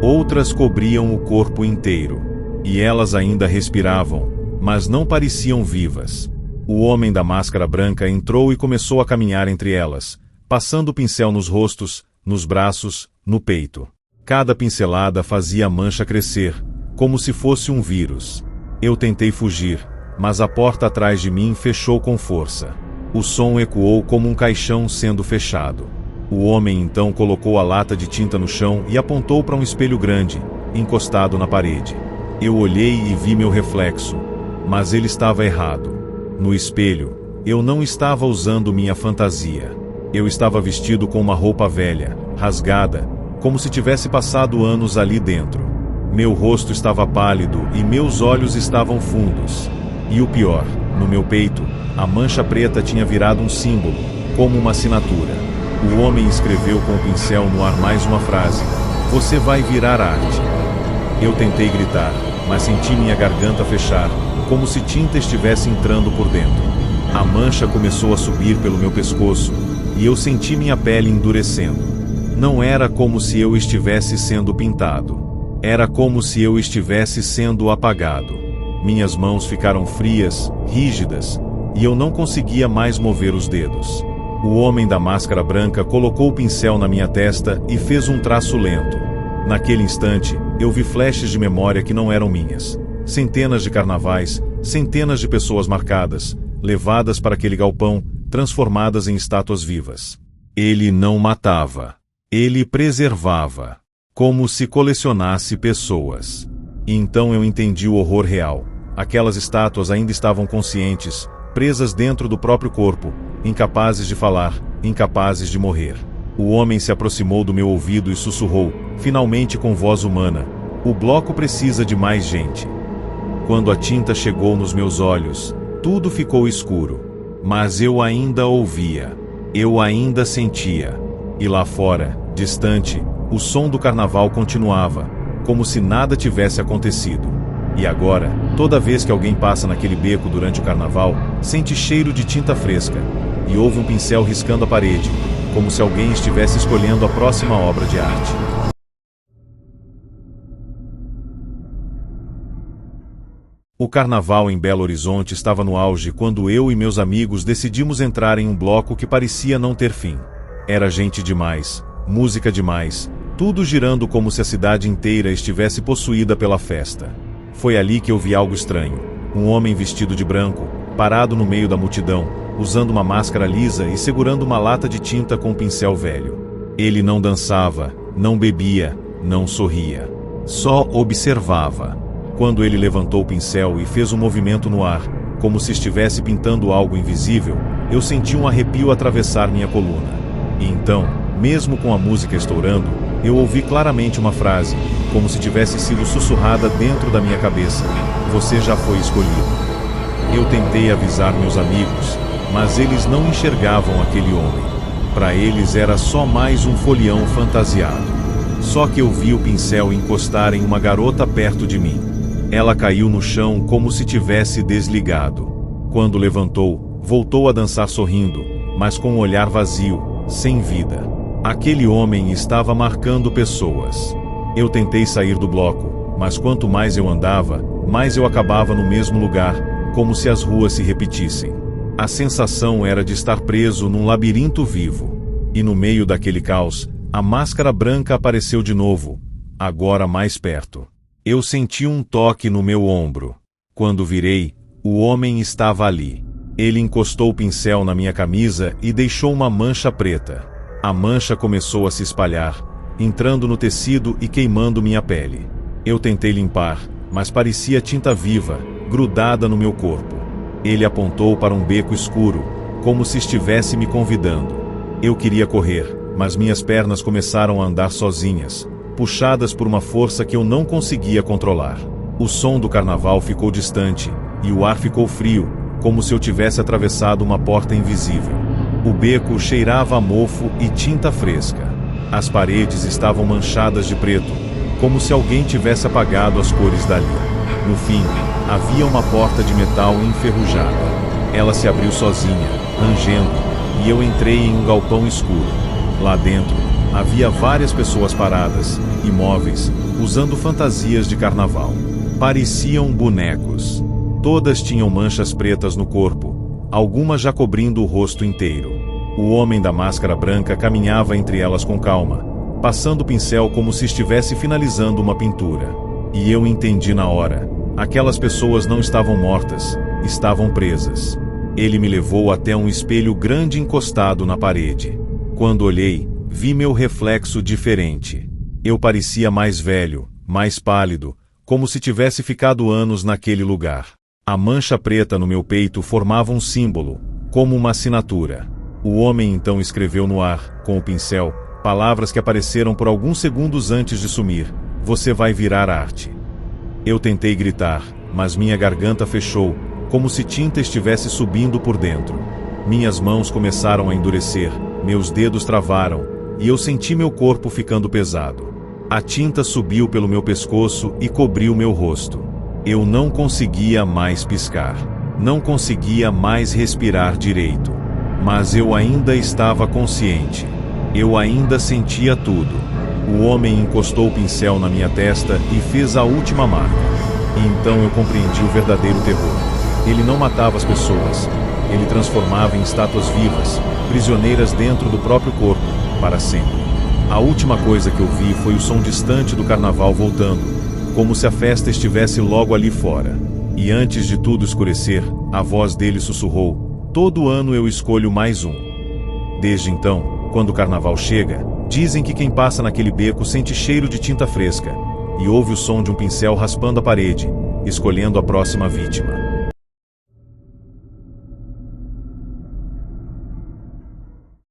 Outras cobriam o corpo inteiro. E elas ainda respiravam, mas não pareciam vivas. O homem da máscara branca entrou e começou a caminhar entre elas, passando o pincel nos rostos, nos braços, no peito. Cada pincelada fazia a mancha crescer, como se fosse um vírus. Eu tentei fugir, mas a porta atrás de mim fechou com força. O som ecoou como um caixão sendo fechado. O homem então colocou a lata de tinta no chão e apontou para um espelho grande, encostado na parede. Eu olhei e vi meu reflexo, mas ele estava errado. No espelho, eu não estava usando minha fantasia. Eu estava vestido com uma roupa velha, rasgada, como se tivesse passado anos ali dentro. Meu rosto estava pálido e meus olhos estavam fundos. E o pior, no meu peito, a mancha preta tinha virado um símbolo, como uma assinatura. O homem escreveu com o pincel no ar mais uma frase: "Você vai virar arte." Eu tentei gritar, mas senti minha garganta fechar, como se tinta estivesse entrando por dentro. A mancha começou a subir pelo meu pescoço, e eu senti minha pele endurecendo. Não era como se eu estivesse sendo pintado. Era como se eu estivesse sendo apagado. Minhas mãos ficaram frias, rígidas, e eu não conseguia mais mover os dedos. O homem da máscara branca colocou o pincel na minha testa e fez um traço lento. Naquele instante, eu vi flashes de memória que não eram minhas. Centenas de carnavais, centenas de pessoas marcadas, levadas para aquele galpão, transformadas em estátuas vivas. Ele não matava. Ele preservava. Como se colecionasse pessoas. E então eu entendi o horror real. Aquelas estátuas ainda estavam conscientes, presas dentro do próprio corpo, incapazes de falar, incapazes de morrer. O homem se aproximou do meu ouvido e sussurrou, finalmente com voz humana: "O bloco precisa de mais gente." Quando a tinta chegou nos meus olhos, tudo ficou escuro. Mas eu ainda ouvia. Eu ainda sentia. E lá fora, distante, o som do carnaval continuava, como se nada tivesse acontecido. E agora, toda vez que alguém passa naquele beco durante o carnaval, sente cheiro de tinta fresca, e ouve um pincel riscando a parede, como se alguém estivesse escolhendo a próxima obra de arte. O carnaval em Belo Horizonte estava no auge quando eu e meus amigos decidimos entrar em um bloco que parecia não ter fim. Era gente demais, música demais, tudo girando como se a cidade inteira estivesse possuída pela festa. Foi ali que eu vi algo estranho. Um homem vestido de branco, parado no meio da multidão, usando uma máscara lisa e segurando uma lata de tinta com um pincel velho. Ele não dançava, não bebia, não sorria. Só observava. Quando ele levantou o pincel e fez um movimento no ar, como se estivesse pintando algo invisível, eu senti um arrepio atravessar minha coluna. E então, mesmo com a música estourando, eu ouvi claramente uma frase, como se tivesse sido sussurrada dentro da minha cabeça: "Você já foi escolhido." Eu tentei avisar meus amigos, mas eles não enxergavam aquele homem. Para eles era só mais um folião fantasiado. Só que eu vi o pincel encostar em uma garota perto de mim. Ela caiu no chão como se tivesse desligado. Quando levantou, voltou a dançar sorrindo, mas com um olhar vazio, sem vida. Aquele homem estava marcando pessoas. Eu tentei sair do bloco, mas quanto mais eu andava, mais eu acabava no mesmo lugar, como se as ruas se repetissem. A sensação era de estar preso num labirinto vivo. E no meio daquele caos, a máscara branca apareceu de novo, agora mais perto. Eu senti um toque no meu ombro. Quando virei, o homem estava ali. Ele encostou o pincel na minha camisa e deixou uma mancha preta. A mancha começou a se espalhar, entrando no tecido e queimando minha pele. Eu tentei limpar, mas parecia tinta viva, grudada no meu corpo. Ele apontou para um beco escuro, como se estivesse me convidando. Eu queria correr, mas minhas pernas começaram a andar sozinhas, puxadas por uma força que eu não conseguia controlar. O som do carnaval ficou distante, e o ar ficou frio, como se eu tivesse atravessado uma porta invisível. O beco cheirava a mofo e tinta fresca. As paredes estavam manchadas de preto, como se alguém tivesse apagado as cores dali. No fim, havia uma porta de metal enferrujada. Ela se abriu sozinha, rangendo, e eu entrei em um galpão escuro. Lá dentro, havia várias pessoas paradas, imóveis, usando fantasias de carnaval. Pareciam bonecos. Todas tinham manchas pretas no corpo, algumas já cobrindo o rosto inteiro. O homem da máscara branca caminhava entre elas com calma, passando o pincel como se estivesse finalizando uma pintura. E eu entendi na hora. Aquelas pessoas não estavam mortas, estavam presas. Ele me levou até um espelho grande encostado na parede. Quando olhei, vi meu reflexo diferente. Eu parecia mais velho, mais pálido, como se tivesse ficado anos naquele lugar. A mancha preta no meu peito formava um símbolo, como uma assinatura. O homem então escreveu no ar, com o pincel, palavras que apareceram por alguns segundos antes de sumir: "Você vai virar arte." Eu tentei gritar, mas minha garganta fechou, como se tinta estivesse subindo por dentro. Minhas mãos começaram a endurecer, meus dedos travaram, e eu senti meu corpo ficando pesado. A tinta subiu pelo meu pescoço e cobriu meu rosto. Eu não conseguia mais piscar. Não conseguia mais respirar direito. Mas eu ainda estava consciente. Eu ainda sentia tudo. O homem encostou o pincel na minha testa e fez a última marca. E então eu compreendi o verdadeiro terror. Ele não matava as pessoas. Ele transformava em estátuas vivas, prisioneiras dentro do próprio corpo, para sempre. A última coisa que eu vi foi o som distante do carnaval voltando, como se a festa estivesse logo ali fora. E antes de tudo escurecer, a voz dele sussurrou: "Todo ano eu escolho mais um." Desde então, quando o carnaval chega, dizem que quem passa naquele beco sente cheiro de tinta fresca, e ouve o som de um pincel raspando a parede, escolhendo a próxima vítima.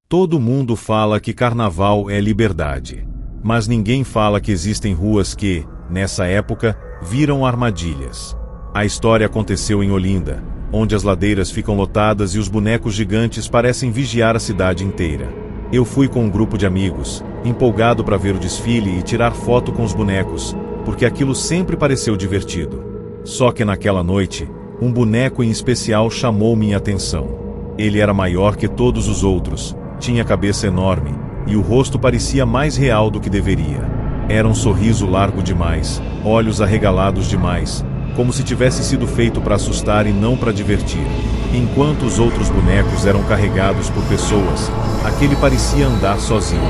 Todo mundo fala que carnaval é liberdade. Mas ninguém fala que existem ruas que, nessa época, viram armadilhas. A história aconteceu em Olinda, onde as ladeiras ficam lotadas e os bonecos gigantes parecem vigiar a cidade inteira. Eu fui com um grupo de amigos, empolgado para ver o desfile e tirar foto com os bonecos, porque aquilo sempre pareceu divertido. Só que naquela noite, um boneco em especial chamou minha atenção. Ele era maior que todos os outros, tinha cabeça enorme, e o rosto parecia mais real do que deveria. Era um sorriso largo demais, olhos arregalados demais, como se tivesse sido feito para assustar e não para divertir. Enquanto os outros bonecos eram carregados por pessoas, aquele parecia andar sozinho.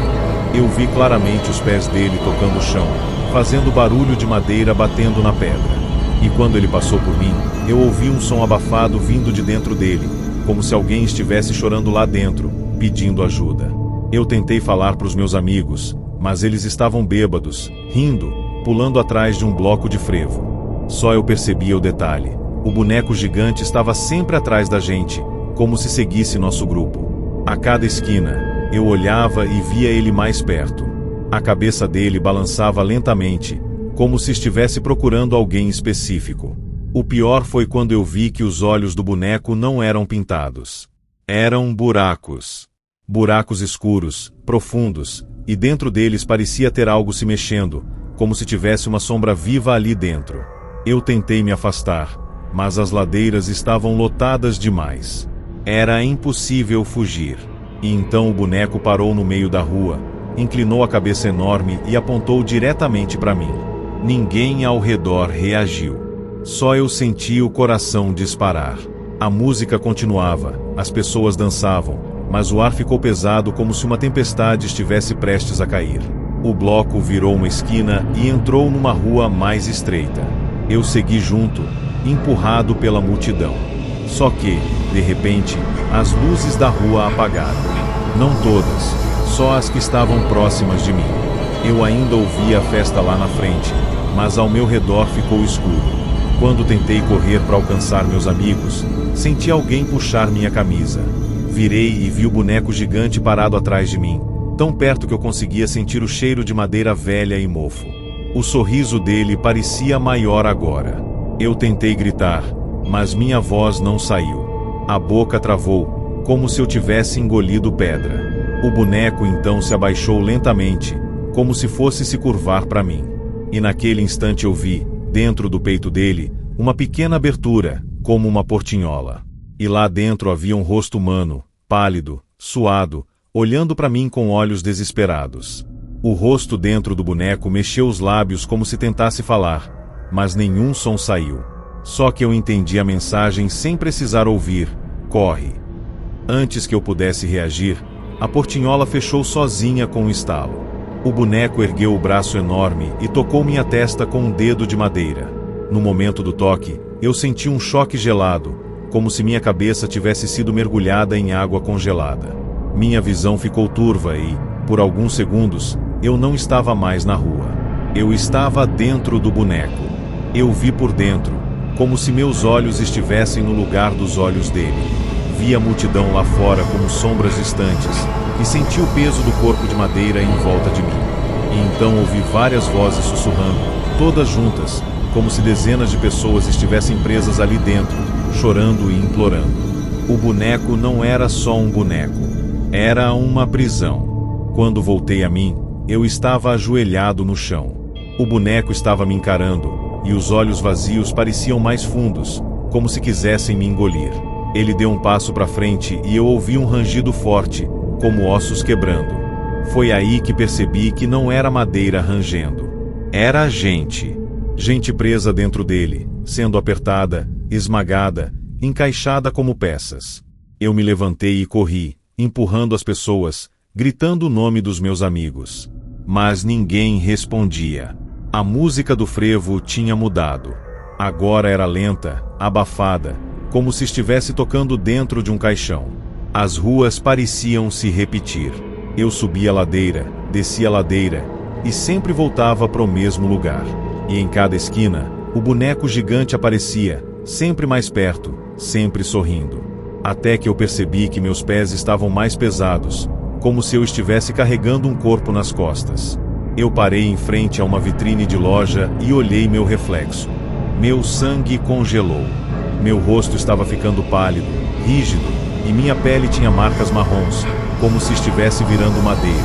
Eu vi claramente os pés dele tocando o chão, fazendo barulho de madeira batendo na pedra. E quando ele passou por mim, eu ouvi um som abafado vindo de dentro dele, como se alguém estivesse chorando lá dentro, pedindo ajuda. Eu tentei falar para os meus amigos, mas eles estavam bêbados, rindo, pulando atrás de um bloco de frevo. Só eu percebia o detalhe. O boneco gigante estava sempre atrás da gente, como se seguisse nosso grupo. A cada esquina, eu olhava e via ele mais perto. A cabeça dele balançava lentamente, como se estivesse procurando alguém específico. O pior foi quando eu vi que os olhos do boneco não eram pintados. Eram buracos. Buracos escuros, profundos, e dentro deles parecia ter algo se mexendo, como se tivesse uma sombra viva ali dentro. Eu tentei me afastar, mas as ladeiras estavam lotadas demais. Era impossível fugir. E então o boneco parou no meio da rua, inclinou a cabeça enorme e apontou diretamente para mim. Ninguém ao redor reagiu. Só eu senti o coração disparar. A música continuava, as pessoas dançavam, mas o ar ficou pesado como se uma tempestade estivesse prestes a cair. O bloco virou uma esquina e entrou numa rua mais estreita. Eu segui junto, empurrado pela multidão. Só que, de repente, as luzes da rua apagaram. Não todas, só as que estavam próximas de mim. Eu ainda ouvia a festa lá na frente, mas ao meu redor ficou escuro. Quando tentei correr para alcançar meus amigos, senti alguém puxar minha camisa. Virei e vi o boneco gigante parado atrás de mim, tão perto que eu conseguia sentir o cheiro de madeira velha e mofo. O sorriso dele parecia maior agora. Eu tentei gritar, mas minha voz não saiu. A boca travou, como se eu tivesse engolido pedra. O boneco então se abaixou lentamente, como se fosse se curvar para mim. E naquele instante eu vi, dentro do peito dele, uma pequena abertura, como uma portinhola. E lá dentro havia um rosto humano, pálido, suado, olhando para mim com olhos desesperados. O rosto dentro do boneco mexeu os lábios como se tentasse falar, mas nenhum som saiu. Só que eu entendi a mensagem sem precisar ouvir: corre. Antes que eu pudesse reagir, a portinhola fechou sozinha com um estalo. O boneco ergueu o braço enorme e tocou minha testa com um dedo de madeira. No momento do toque, eu senti um choque gelado, como se minha cabeça tivesse sido mergulhada em água congelada. Minha visão ficou turva e, por alguns segundos, eu não estava mais na rua. Eu estava dentro do boneco. Eu vi por dentro, como se meus olhos estivessem no lugar dos olhos dele. Vi a multidão lá fora como sombras distantes, e senti o peso do corpo de madeira em volta de mim. E então ouvi várias vozes sussurrando, todas juntas, como se dezenas de pessoas estivessem presas ali dentro, chorando e implorando. O boneco não era só um boneco, era uma prisão. Quando voltei a mim, eu estava ajoelhado no chão. O boneco estava me encarando, e os olhos vazios pareciam mais fundos, como se quisessem me engolir. Ele deu um passo para frente e eu ouvi um rangido forte, como ossos quebrando. Foi aí que percebi que não era madeira rangendo. Era gente. Gente presa dentro dele, sendo apertada, esmagada, encaixada como peças. Eu me levantei e corri, empurrando as pessoas, gritando o nome dos meus amigos. Mas ninguém respondia. A música do frevo tinha mudado. Agora era lenta, abafada, como se estivesse tocando dentro de um caixão. As ruas pareciam se repetir. Eu subia a ladeira, descia a ladeira, e sempre voltava para o mesmo lugar. E em cada esquina, o boneco gigante aparecia, sempre mais perto, sempre sorrindo. Até que eu percebi que meus pés estavam mais pesados, como se eu estivesse carregando um corpo nas costas. Eu parei em frente a uma vitrine de loja e olhei meu reflexo. Meu sangue congelou. Meu rosto estava ficando pálido, rígido, e minha pele tinha marcas marrons, como se estivesse virando madeira.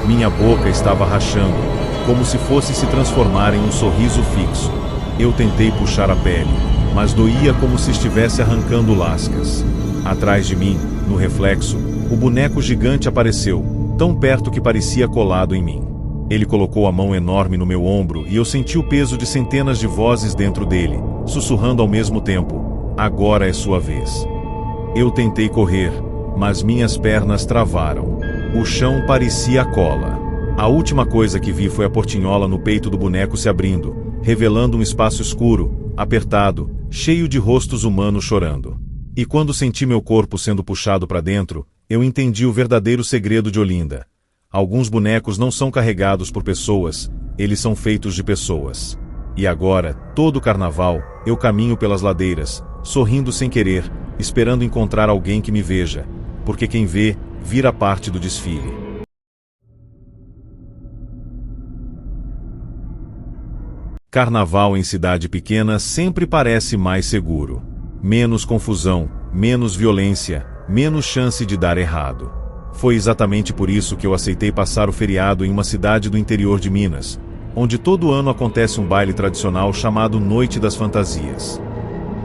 Minha boca estava rachando, como se fosse se transformar em um sorriso fixo. Eu tentei puxar a pele, mas doía como se estivesse arrancando lascas. Atrás de mim, no reflexo, o boneco gigante apareceu, tão perto que parecia colado em mim. Ele colocou a mão enorme no meu ombro e eu senti o peso de centenas de vozes dentro dele, sussurrando ao mesmo tempo: agora é sua vez. Eu tentei correr, mas minhas pernas travaram. O chão parecia cola. A última coisa que vi foi a portinhola no peito do boneco se abrindo, revelando um espaço escuro, apertado, cheio de rostos humanos chorando. E quando senti meu corpo sendo puxado para dentro, eu entendi o verdadeiro segredo de Olinda. Alguns bonecos não são carregados por pessoas, eles são feitos de pessoas. E agora, todo carnaval, eu caminho pelas ladeiras, sorrindo sem querer, esperando encontrar alguém que me veja, porque quem vê, vira parte do desfile. Carnaval em cidade pequena sempre parece mais seguro. Menos confusão, menos violência, menos chance de dar errado. Foi exatamente por isso que eu aceitei passar o feriado em uma cidade do interior de Minas, onde todo ano acontece um baile tradicional chamado Noite das Fantasias.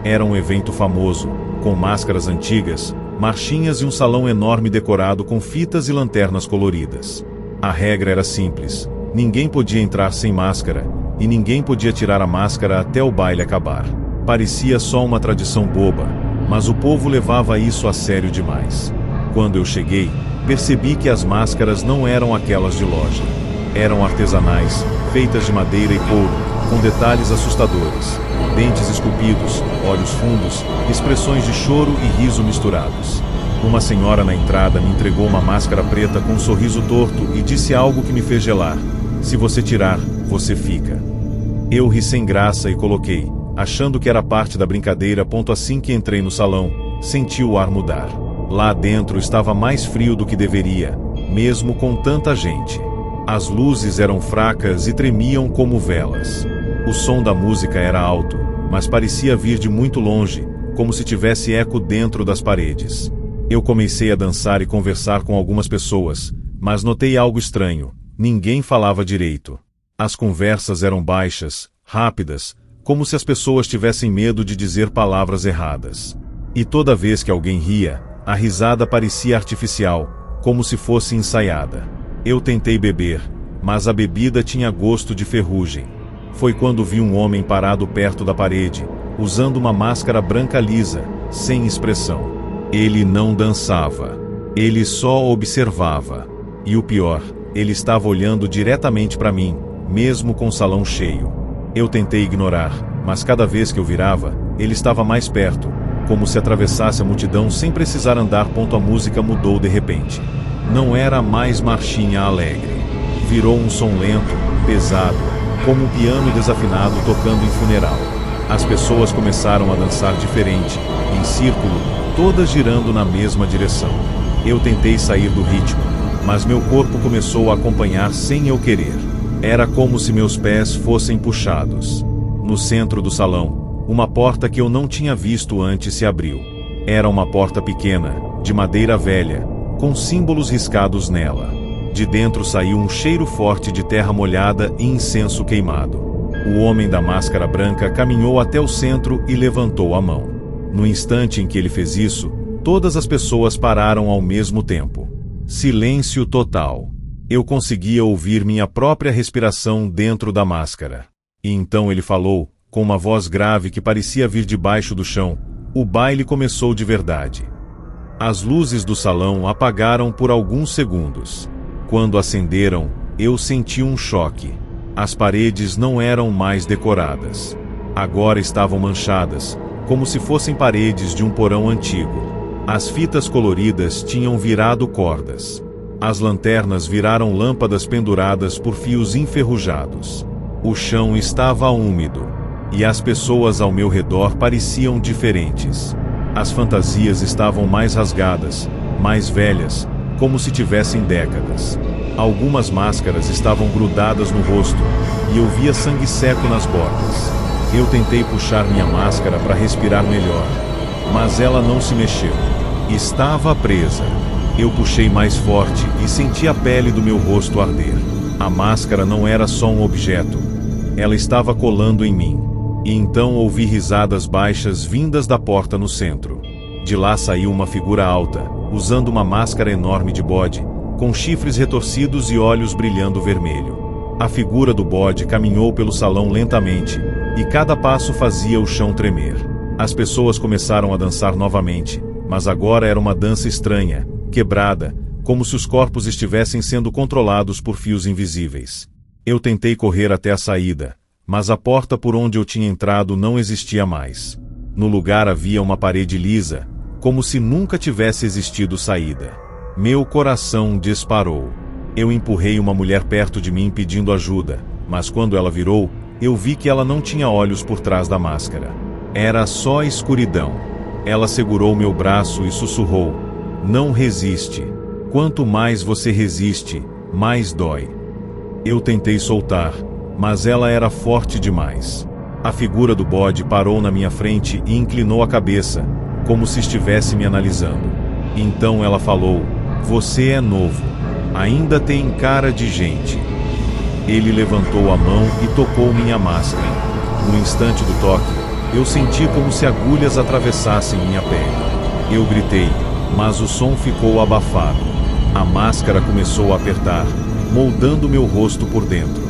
Era um evento famoso, com máscaras antigas, marchinhas e um salão enorme decorado com fitas e lanternas coloridas. A regra era simples: ninguém podia entrar sem máscara, e ninguém podia tirar a máscara até o baile acabar. Parecia só uma tradição boba, mas o povo levava isso a sério demais. Quando eu cheguei, percebi que as máscaras não eram aquelas de loja. Eram artesanais, feitas de madeira e couro, com detalhes assustadores. Dentes esculpidos, olhos fundos, expressões de choro e riso misturados. Uma senhora na entrada me entregou uma máscara preta com um sorriso torto e disse algo que me fez gelar: "Se você tirar, você fica." Eu ri sem graça e coloquei, achando que era parte da brincadeira. Assim que entrei no salão, senti o ar mudar. Lá dentro estava mais frio do que deveria, mesmo com tanta gente. As luzes eram fracas e tremiam como velas. O som da música era alto, mas parecia vir de muito longe, como se tivesse eco dentro das paredes. Eu comecei a dançar e conversar com algumas pessoas, mas notei algo estranho: ninguém falava direito. As conversas eram baixas, rápidas, como se as pessoas tivessem medo de dizer palavras erradas. E toda vez que alguém ria, a risada parecia artificial, como se fosse ensaiada. Eu tentei beber, mas a bebida tinha gosto de ferrugem. Foi quando vi um homem parado perto da parede, usando uma máscara branca lisa, sem expressão. Ele não dançava. Ele só observava. E o pior, ele estava olhando diretamente para mim, mesmo com o salão cheio. Eu tentei ignorar, mas cada vez que eu virava, ele estava mais perto, como se atravessasse a multidão sem precisar andar. A música mudou de repente. Não era mais marchinha alegre. Virou um som lento, pesado, como um piano desafinado tocando em funeral. As pessoas começaram a dançar diferente, em círculo, todas girando na mesma direção. Eu tentei sair do ritmo, mas meu corpo começou a acompanhar sem eu querer. Era como se meus pés fossem puxados. No centro do salão, uma porta que eu não tinha visto antes se abriu. Era uma porta pequena, de madeira velha, com símbolos riscados nela. De dentro saiu um cheiro forte de terra molhada e incenso queimado. O homem da máscara branca caminhou até o centro e levantou a mão. No instante em que ele fez isso, todas as pessoas pararam ao mesmo tempo. Silêncio total. Eu conseguia ouvir minha própria respiração dentro da máscara. E então ele falou, com uma voz grave que parecia vir debaixo do chão: "O baile começou de verdade." As luzes do salão apagaram por alguns segundos. Quando acenderam, eu senti um choque. As paredes não eram mais decoradas. Agora estavam manchadas, como se fossem paredes de um porão antigo. As fitas coloridas tinham virado cordas. As lanternas viraram lâmpadas penduradas por fios enferrujados. O chão estava úmido. E as pessoas ao meu redor pareciam diferentes. As fantasias estavam mais rasgadas, mais velhas, como se tivessem décadas. Algumas máscaras estavam grudadas no rosto, e eu via sangue seco nas bordas. Eu tentei puxar minha máscara para respirar melhor, mas ela não se mexeu. Estava presa. Eu puxei mais forte e senti a pele do meu rosto arder. A máscara não era só um objeto. Ela estava colando em mim. E então ouvi risadas baixas vindas da porta no centro. De lá saiu uma figura alta, usando uma máscara enorme de bode, com chifres retorcidos e olhos brilhando vermelho. A figura do bode caminhou pelo salão lentamente, e cada passo fazia o chão tremer. As pessoas começaram a dançar novamente, mas agora era uma dança estranha, quebrada, como se os corpos estivessem sendo controlados por fios invisíveis. Eu tentei correr até a saída, mas a porta por onde eu tinha entrado não existia mais. No lugar havia uma parede lisa, como se nunca tivesse existido saída. Meu coração disparou. Eu empurrei uma mulher perto de mim pedindo ajuda, mas quando ela virou, eu vi que ela não tinha olhos por trás da máscara. Era só escuridão. Ela segurou meu braço e sussurrou: "Não resiste. Quanto mais você resiste, mais dói." Eu tentei soltar, mas ela era forte demais. A figura do bode parou na minha frente e inclinou a cabeça, como se estivesse me analisando. Então ela falou: "Você é novo. Ainda tem cara de gente." Ele levantou a mão e tocou minha máscara. No instante do toque, eu senti como se agulhas atravessassem minha pele. Eu gritei, mas o som ficou abafado. A máscara começou a apertar, moldando meu rosto por dentro.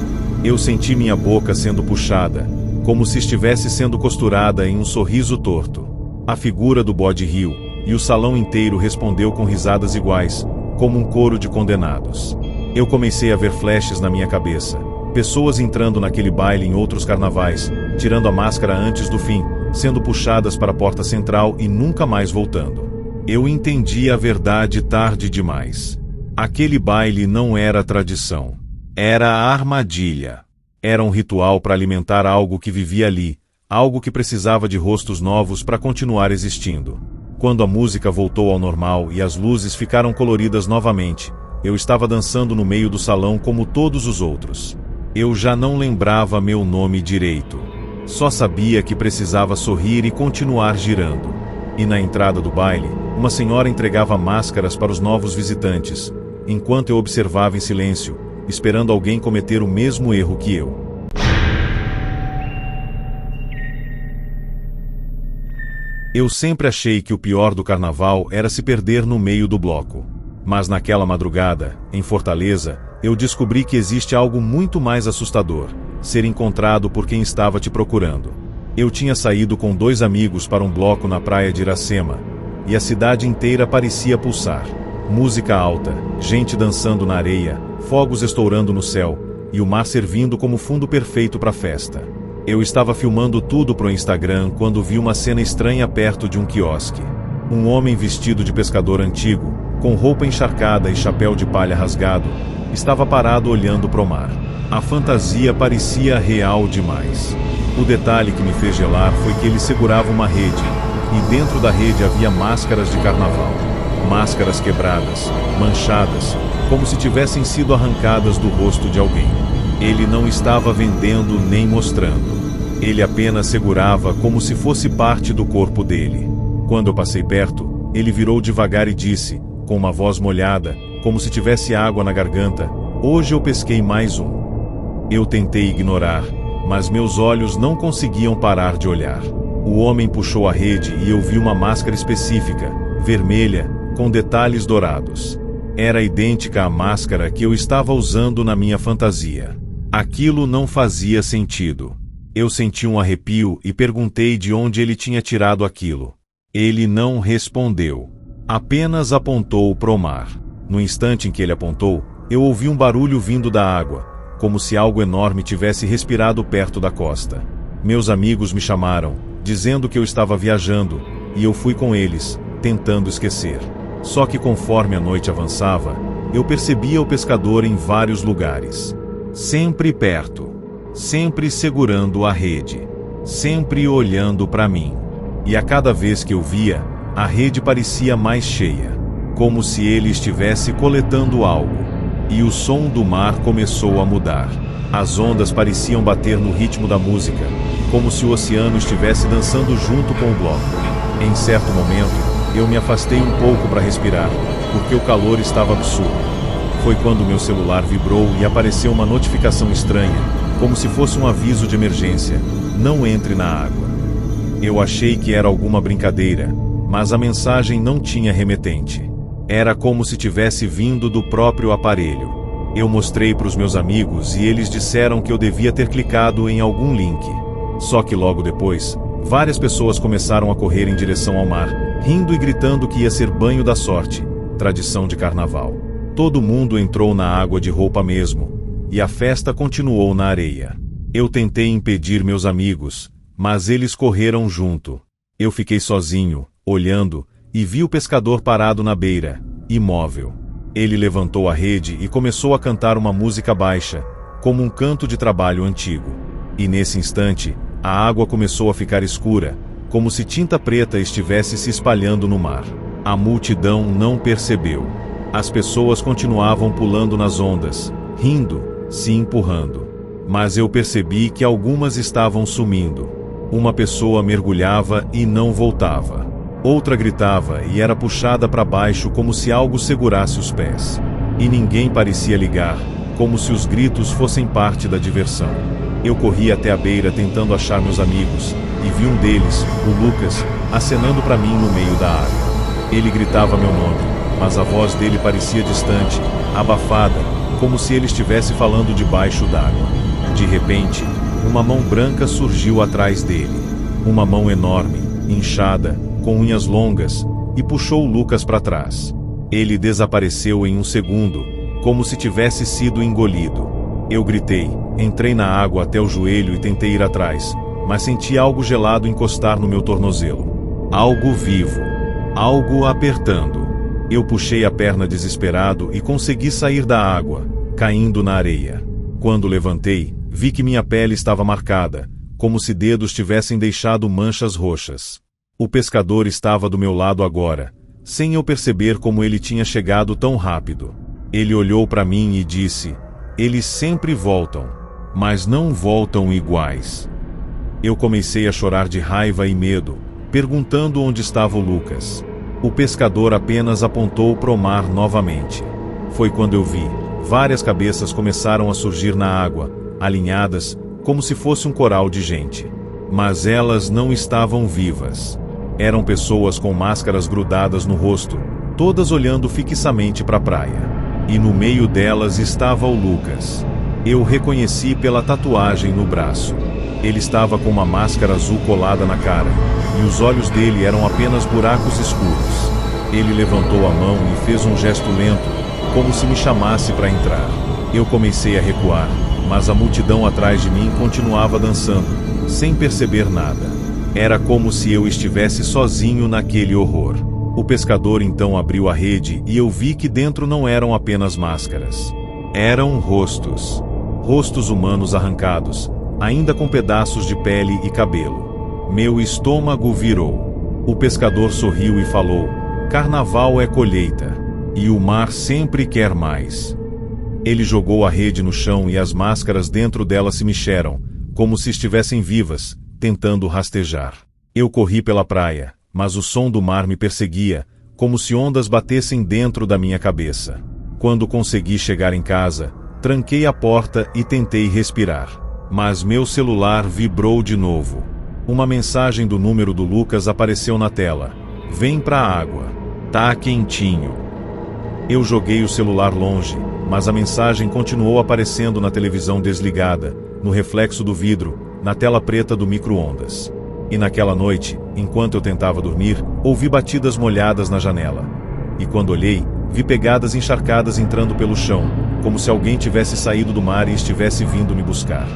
Eu senti minha boca sendo puxada, como se estivesse sendo costurada em um sorriso torto. A figura do bode riu, e o salão inteiro respondeu com risadas iguais, como um coro de condenados. Eu comecei a ver flashes na minha cabeça. Pessoas entrando naquele baile em outros carnavais, tirando a máscara antes do fim, sendo puxadas para a porta central e nunca mais voltando. Eu entendi a verdade tarde demais. Aquele baile não era tradição. Era a armadilha. Era um ritual para alimentar algo que vivia ali, algo que precisava de rostos novos para continuar existindo. Quando a música voltou ao normal e as luzes ficaram coloridas novamente, eu estava dançando no meio do salão como todos os outros. Eu já não lembrava meu nome direito. Só sabia que precisava sorrir e continuar girando. E na entrada do baile, uma senhora entregava máscaras para os novos visitantes, enquanto eu observava em silêncio, esperando alguém cometer o mesmo erro que eu. Eu sempre achei que o pior do carnaval era se perder no meio do bloco. Mas naquela madrugada, em Fortaleza, eu descobri que existe algo muito mais assustador: ser encontrado por quem estava te procurando. Eu tinha saído com 2 amigos para um bloco na praia de Iracema, e a cidade inteira parecia pulsar. Música alta, gente dançando na areia, fogos estourando no céu, e o mar servindo como fundo perfeito para a festa. Eu estava filmando tudo pro Instagram quando vi uma cena estranha perto de um quiosque. Um homem vestido de pescador antigo, com roupa encharcada e chapéu de palha rasgado, estava parado olhando pro mar. A fantasia parecia real demais. O detalhe que me fez gelar foi que ele segurava uma rede, e dentro da rede havia máscaras de carnaval. Máscaras quebradas, manchadas, como se tivessem sido arrancadas do rosto de alguém. Ele não estava vendendo nem mostrando. Ele apenas segurava como se fosse parte do corpo dele. Quando eu passei perto, ele virou devagar e disse, com uma voz molhada, como se tivesse água na garganta: "Hoje eu pesquei mais um." Eu tentei ignorar, mas meus olhos não conseguiam parar de olhar. O homem puxou a rede e eu vi uma máscara específica, vermelha, com detalhes dourados. Era idêntica à máscara que eu estava usando na minha fantasia. Aquilo não fazia sentido. Eu senti um arrepio e perguntei de onde ele tinha tirado aquilo. Ele não respondeu. Apenas apontou pro mar. No instante em que ele apontou, eu ouvi um barulho vindo da água, como se algo enorme tivesse respirado perto da costa. Meus amigos me chamaram, dizendo que eu estava viajando, e eu fui com eles, tentando esquecer. Só que conforme a noite avançava, eu percebia o pescador em vários lugares. Sempre perto. Sempre segurando a rede. Sempre olhando para mim. E a cada vez que eu via, a rede parecia mais cheia. Como se ele estivesse coletando algo. E o som do mar começou a mudar. As ondas pareciam bater no ritmo da música, como se o oceano estivesse dançando junto com o bloco. Em certo momento, eu me afastei um pouco para respirar, porque o calor estava absurdo. Foi quando meu celular vibrou e apareceu uma notificação estranha, como se fosse um aviso de emergência: "Não entre na água." Eu achei que era alguma brincadeira, mas a mensagem não tinha remetente. Era como se tivesse vindo do próprio aparelho. Eu mostrei para os meus amigos e eles disseram que eu devia ter clicado em algum link. Só que logo depois, várias pessoas começaram a correr em direção ao mar, rindo e gritando que ia ser banho da sorte, tradição de carnaval. Todo mundo entrou na água de roupa mesmo, e a festa continuou na areia. Eu tentei impedir meus amigos, mas eles correram junto. Eu fiquei sozinho, olhando, e vi o pescador parado na beira, imóvel. Ele levantou a rede e começou a cantar uma música baixa, como um canto de trabalho antigo. E nesse instante, a água começou a ficar escura, como se tinta preta estivesse se espalhando no mar. A multidão não percebeu. As pessoas continuavam pulando nas ondas, rindo, se empurrando. Mas eu percebi que algumas estavam sumindo. Uma pessoa mergulhava e não voltava. Outra gritava e era puxada para baixo como se algo segurasse os pés. E ninguém parecia ligar, como se os gritos fossem parte da diversão. Eu corri até a beira tentando achar meus amigos, e vi um deles, o Lucas, acenando para mim no meio da água. Ele gritava meu nome, mas a voz dele parecia distante, abafada, como se ele estivesse falando debaixo d'água. De repente, uma mão branca surgiu atrás dele. Uma mão enorme, inchada, com unhas longas, e puxou Lucas para trás. Ele desapareceu em um segundo, como se tivesse sido engolido. Eu gritei, entrei na água até o joelho e tentei ir atrás, mas senti algo gelado encostar no meu tornozelo. Algo vivo. Algo apertando. Eu puxei a perna desesperado e consegui sair da água, caindo na areia. Quando levantei, vi que minha pele estava marcada, como se dedos tivessem deixado manchas roxas. O pescador estava do meu lado agora, sem eu perceber como ele tinha chegado tão rápido. Ele olhou para mim e disse: "Eles sempre voltam, mas não voltam iguais." Eu comecei a chorar de raiva e medo, perguntando onde estava o Lucas. O pescador apenas apontou para o mar novamente. Foi quando eu vi. Várias cabeças começaram a surgir na água, alinhadas, como se fosse um coral de gente. Mas elas não estavam vivas. Eram pessoas com máscaras grudadas no rosto, todas olhando fixamente para a praia. E no meio delas estava o Lucas. Eu o reconheci pela tatuagem no braço. Ele estava com uma máscara azul colada na cara, e os olhos dele eram apenas buracos escuros. Ele levantou a mão e fez um gesto lento, como se me chamasse para entrar. Eu comecei a recuar, mas a multidão atrás de mim continuava dançando, sem perceber nada. Era como se eu estivesse sozinho naquele horror. O pescador então abriu a rede e eu vi que dentro não eram apenas máscaras. Eram rostos. Rostos humanos arrancados, ainda com pedaços de pele e cabelo. Meu estômago virou. O pescador sorriu e falou: "Carnaval é colheita. E o mar sempre quer mais." Ele jogou a rede no chão e as máscaras dentro dela se mexeram, como se estivessem vivas, tentando rastejar. Eu corri pela praia, mas o som do mar me perseguia, como se ondas batessem dentro da minha cabeça. Quando consegui chegar em casa, tranquei a porta e tentei respirar. Mas meu celular vibrou de novo. Uma mensagem do número do Lucas apareceu na tela: "Vem pra água. Tá quentinho." Eu joguei o celular longe, mas a mensagem continuou aparecendo na televisão desligada, no reflexo do vidro, na tela preta do micro-ondas. E naquela noite, enquanto eu tentava dormir, ouvi batidas molhadas na janela. E quando olhei, vi pegadas encharcadas entrando pelo chão, como se alguém tivesse saído do mar e estivesse vindo me buscar.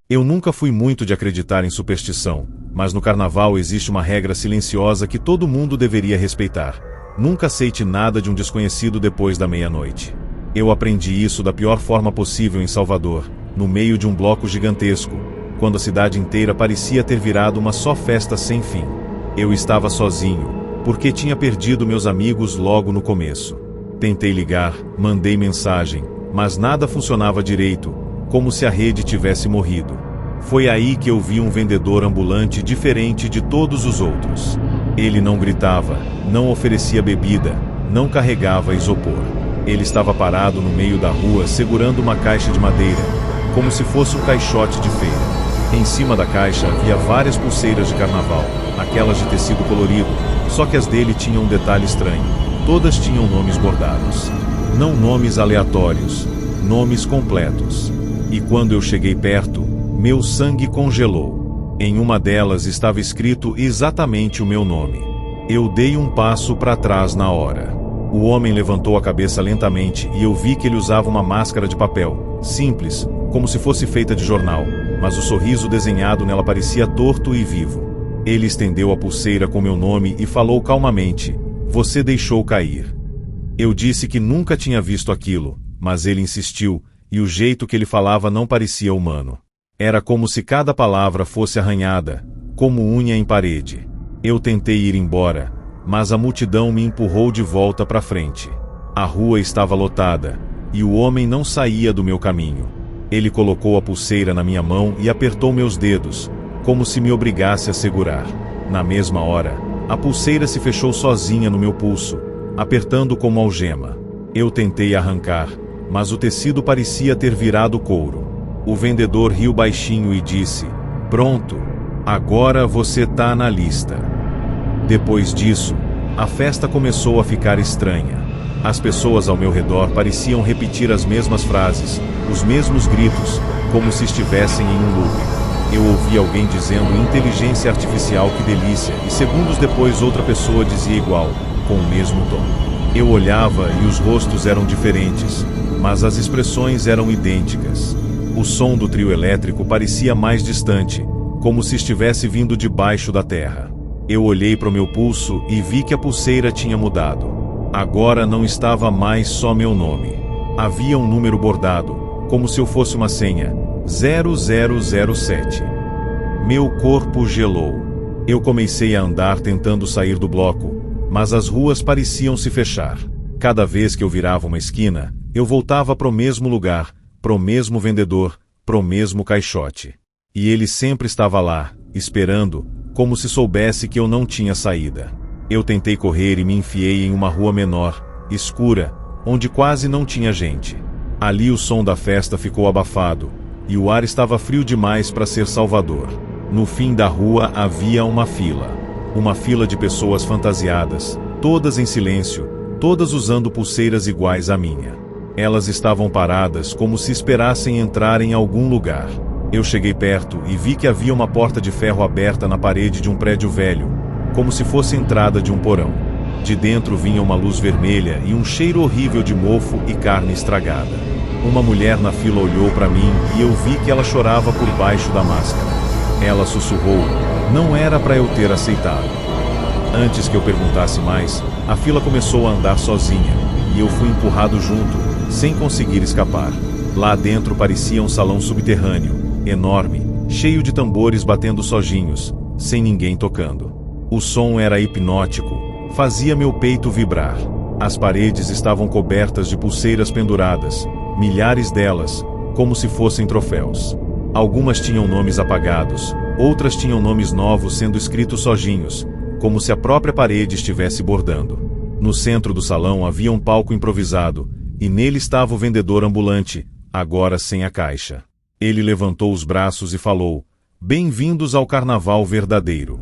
Eu nunca fui muito de acreditar em superstição, mas no carnaval existe uma regra silenciosa que todo mundo deveria respeitar: nunca aceite nada de um desconhecido depois da meia-noite. Eu aprendi isso da pior forma possível em Salvador, no meio de um bloco gigantesco, quando a cidade inteira parecia ter virado uma só festa sem fim. Eu estava sozinho, porque tinha perdido meus amigos logo no começo. Tentei ligar, mandei mensagem, mas nada funcionava direito, como se a rede tivesse morrido. Foi aí que eu vi um vendedor ambulante diferente de todos os outros. Ele não gritava, não oferecia bebida, não carregava isopor. Ele estava parado no meio da rua segurando uma caixa de madeira, como se fosse um caixote de feira. Em cima da caixa havia várias pulseiras de carnaval, aquelas de tecido colorido, só que as dele tinham um detalhe estranho: todas tinham nomes bordados. Não nomes aleatórios, nomes completos. E quando eu cheguei perto, meu sangue congelou. Em uma delas estava escrito exatamente o meu nome. Eu dei um passo para trás na hora. O homem levantou a cabeça lentamente e eu vi que ele usava uma máscara de papel, simples, como se fosse feita de jornal, mas o sorriso desenhado nela parecia torto e vivo. Ele estendeu a pulseira com meu nome e falou calmamente: "Você deixou cair." Eu disse que nunca tinha visto aquilo, mas ele insistiu, e o jeito que ele falava não parecia humano. Era como se cada palavra fosse arranhada, como unha em parede. Eu tentei ir embora, mas a multidão me empurrou de volta para frente. A rua estava lotada, e o homem não saía do meu caminho. Ele colocou a pulseira na minha mão e apertou meus dedos, como se me obrigasse a segurar. Na mesma hora, a pulseira se fechou sozinha no meu pulso, apertando como algema. Eu tentei arrancar, mas o tecido parecia ter virado couro. O vendedor riu baixinho e disse: "Pronto, agora você tá na lista." Depois disso, A festa começou a ficar estranha. As pessoas ao meu redor pareciam repetir as mesmas frases, os mesmos gritos, como se estivessem em um loop. Eu ouvi alguém dizendo inteligência artificial, que delícia, e segundos depois outra pessoa dizia igual, com o mesmo tom. Eu olhava e os rostos eram diferentes, mas as expressões eram idênticas. O som do trio elétrico parecia mais distante, como se estivesse vindo debaixo da terra. Eu olhei para o meu pulso e vi que a pulseira tinha mudado. Agora não estava mais só meu nome. Havia um número bordado, como se eu fosse uma senha, 0007. Meu corpo gelou. Eu comecei a andar tentando sair do bloco, mas as ruas pareciam se fechar. Cada vez que eu virava uma esquina, eu voltava para o mesmo lugar, para o mesmo vendedor, para o mesmo caixote. E ele sempre estava lá, esperando, como se soubesse que eu não tinha saída. Eu tentei correr e me enfiei em uma rua menor, escura, onde quase não tinha gente. Ali o som da festa ficou abafado, e o ar estava frio demais para ser salvador. No fim da rua havia uma fila. Uma fila de pessoas fantasiadas, todas em silêncio, todas usando pulseiras iguais à minha. Elas estavam paradas como se esperassem entrar em algum lugar. Eu cheguei perto e vi que havia uma porta de ferro aberta na parede de um prédio velho, como se fosse a entrada de um porão. De dentro vinha uma luz vermelha e um cheiro horrível de mofo e carne estragada. Uma mulher na fila olhou para mim e eu vi que ela chorava por baixo da máscara. Ela sussurrou, não era para eu ter aceitado. Antes que eu perguntasse mais, a fila começou a andar sozinha, e eu fui empurrado junto, sem conseguir escapar. Lá dentro parecia um salão subterrâneo, enorme, cheio de tambores batendo sozinhos, sem ninguém tocando. O som era hipnótico, fazia meu peito vibrar. As paredes estavam cobertas de pulseiras penduradas, milhares delas, como se fossem troféus. Algumas tinham nomes apagados, outras tinham nomes novos sendo escritos sozinhos, como se a própria parede estivesse bordando. No centro do salão havia um palco improvisado, e nele estava o vendedor ambulante, agora sem a caixa. Ele levantou os braços e falou, bem-vindos ao carnaval verdadeiro.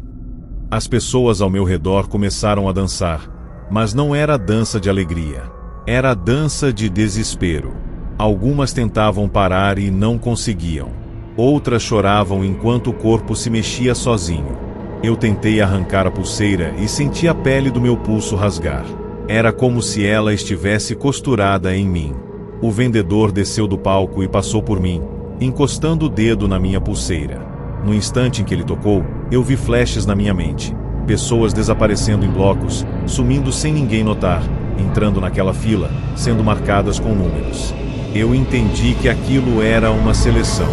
As pessoas ao meu redor começaram a dançar, mas não era a dança de alegria. Era a dança de desespero. Algumas tentavam parar e não conseguiam. Outras choravam enquanto o corpo se mexia sozinho. Eu tentei arrancar a pulseira e senti a pele do meu pulso rasgar. Era como se ela estivesse costurada em mim. O vendedor desceu do palco e passou por mim, encostando o dedo na minha pulseira. No instante em que ele tocou, eu vi flashes na minha mente. Pessoas desaparecendo em blocos, sumindo sem ninguém notar, entrando naquela fila, sendo marcadas com números. Eu entendi que aquilo era uma seleção,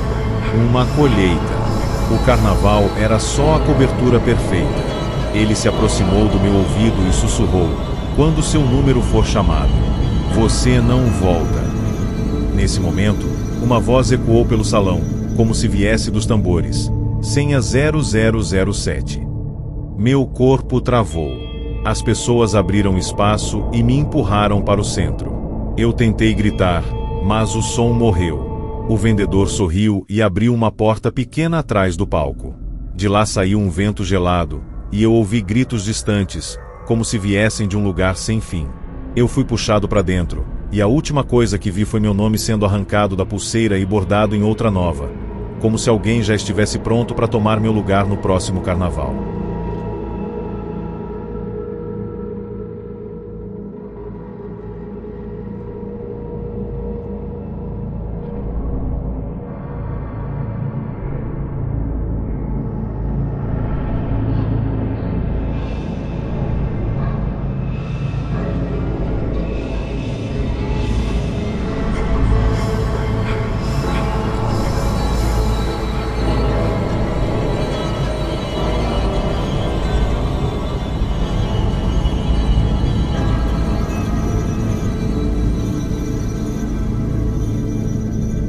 uma colheita. O carnaval era só a cobertura perfeita. Ele se aproximou do meu ouvido e sussurrou, quando seu número for chamado, você não volta. Nesse momento, uma voz ecoou pelo salão, como se viesse dos tambores, senha 0007. Meu corpo travou. As pessoas abriram espaço e me empurraram para o centro. Eu tentei gritar, mas o som morreu. O vendedor sorriu e abriu uma porta pequena atrás do palco. De lá saiu um vento gelado, e eu ouvi gritos distantes, como se viessem de um lugar sem fim. Eu fui puxado para dentro, e a última coisa que vi foi meu nome sendo arrancado da pulseira e bordado em outra nova, como se alguém já estivesse pronto para tomar meu lugar no próximo carnaval.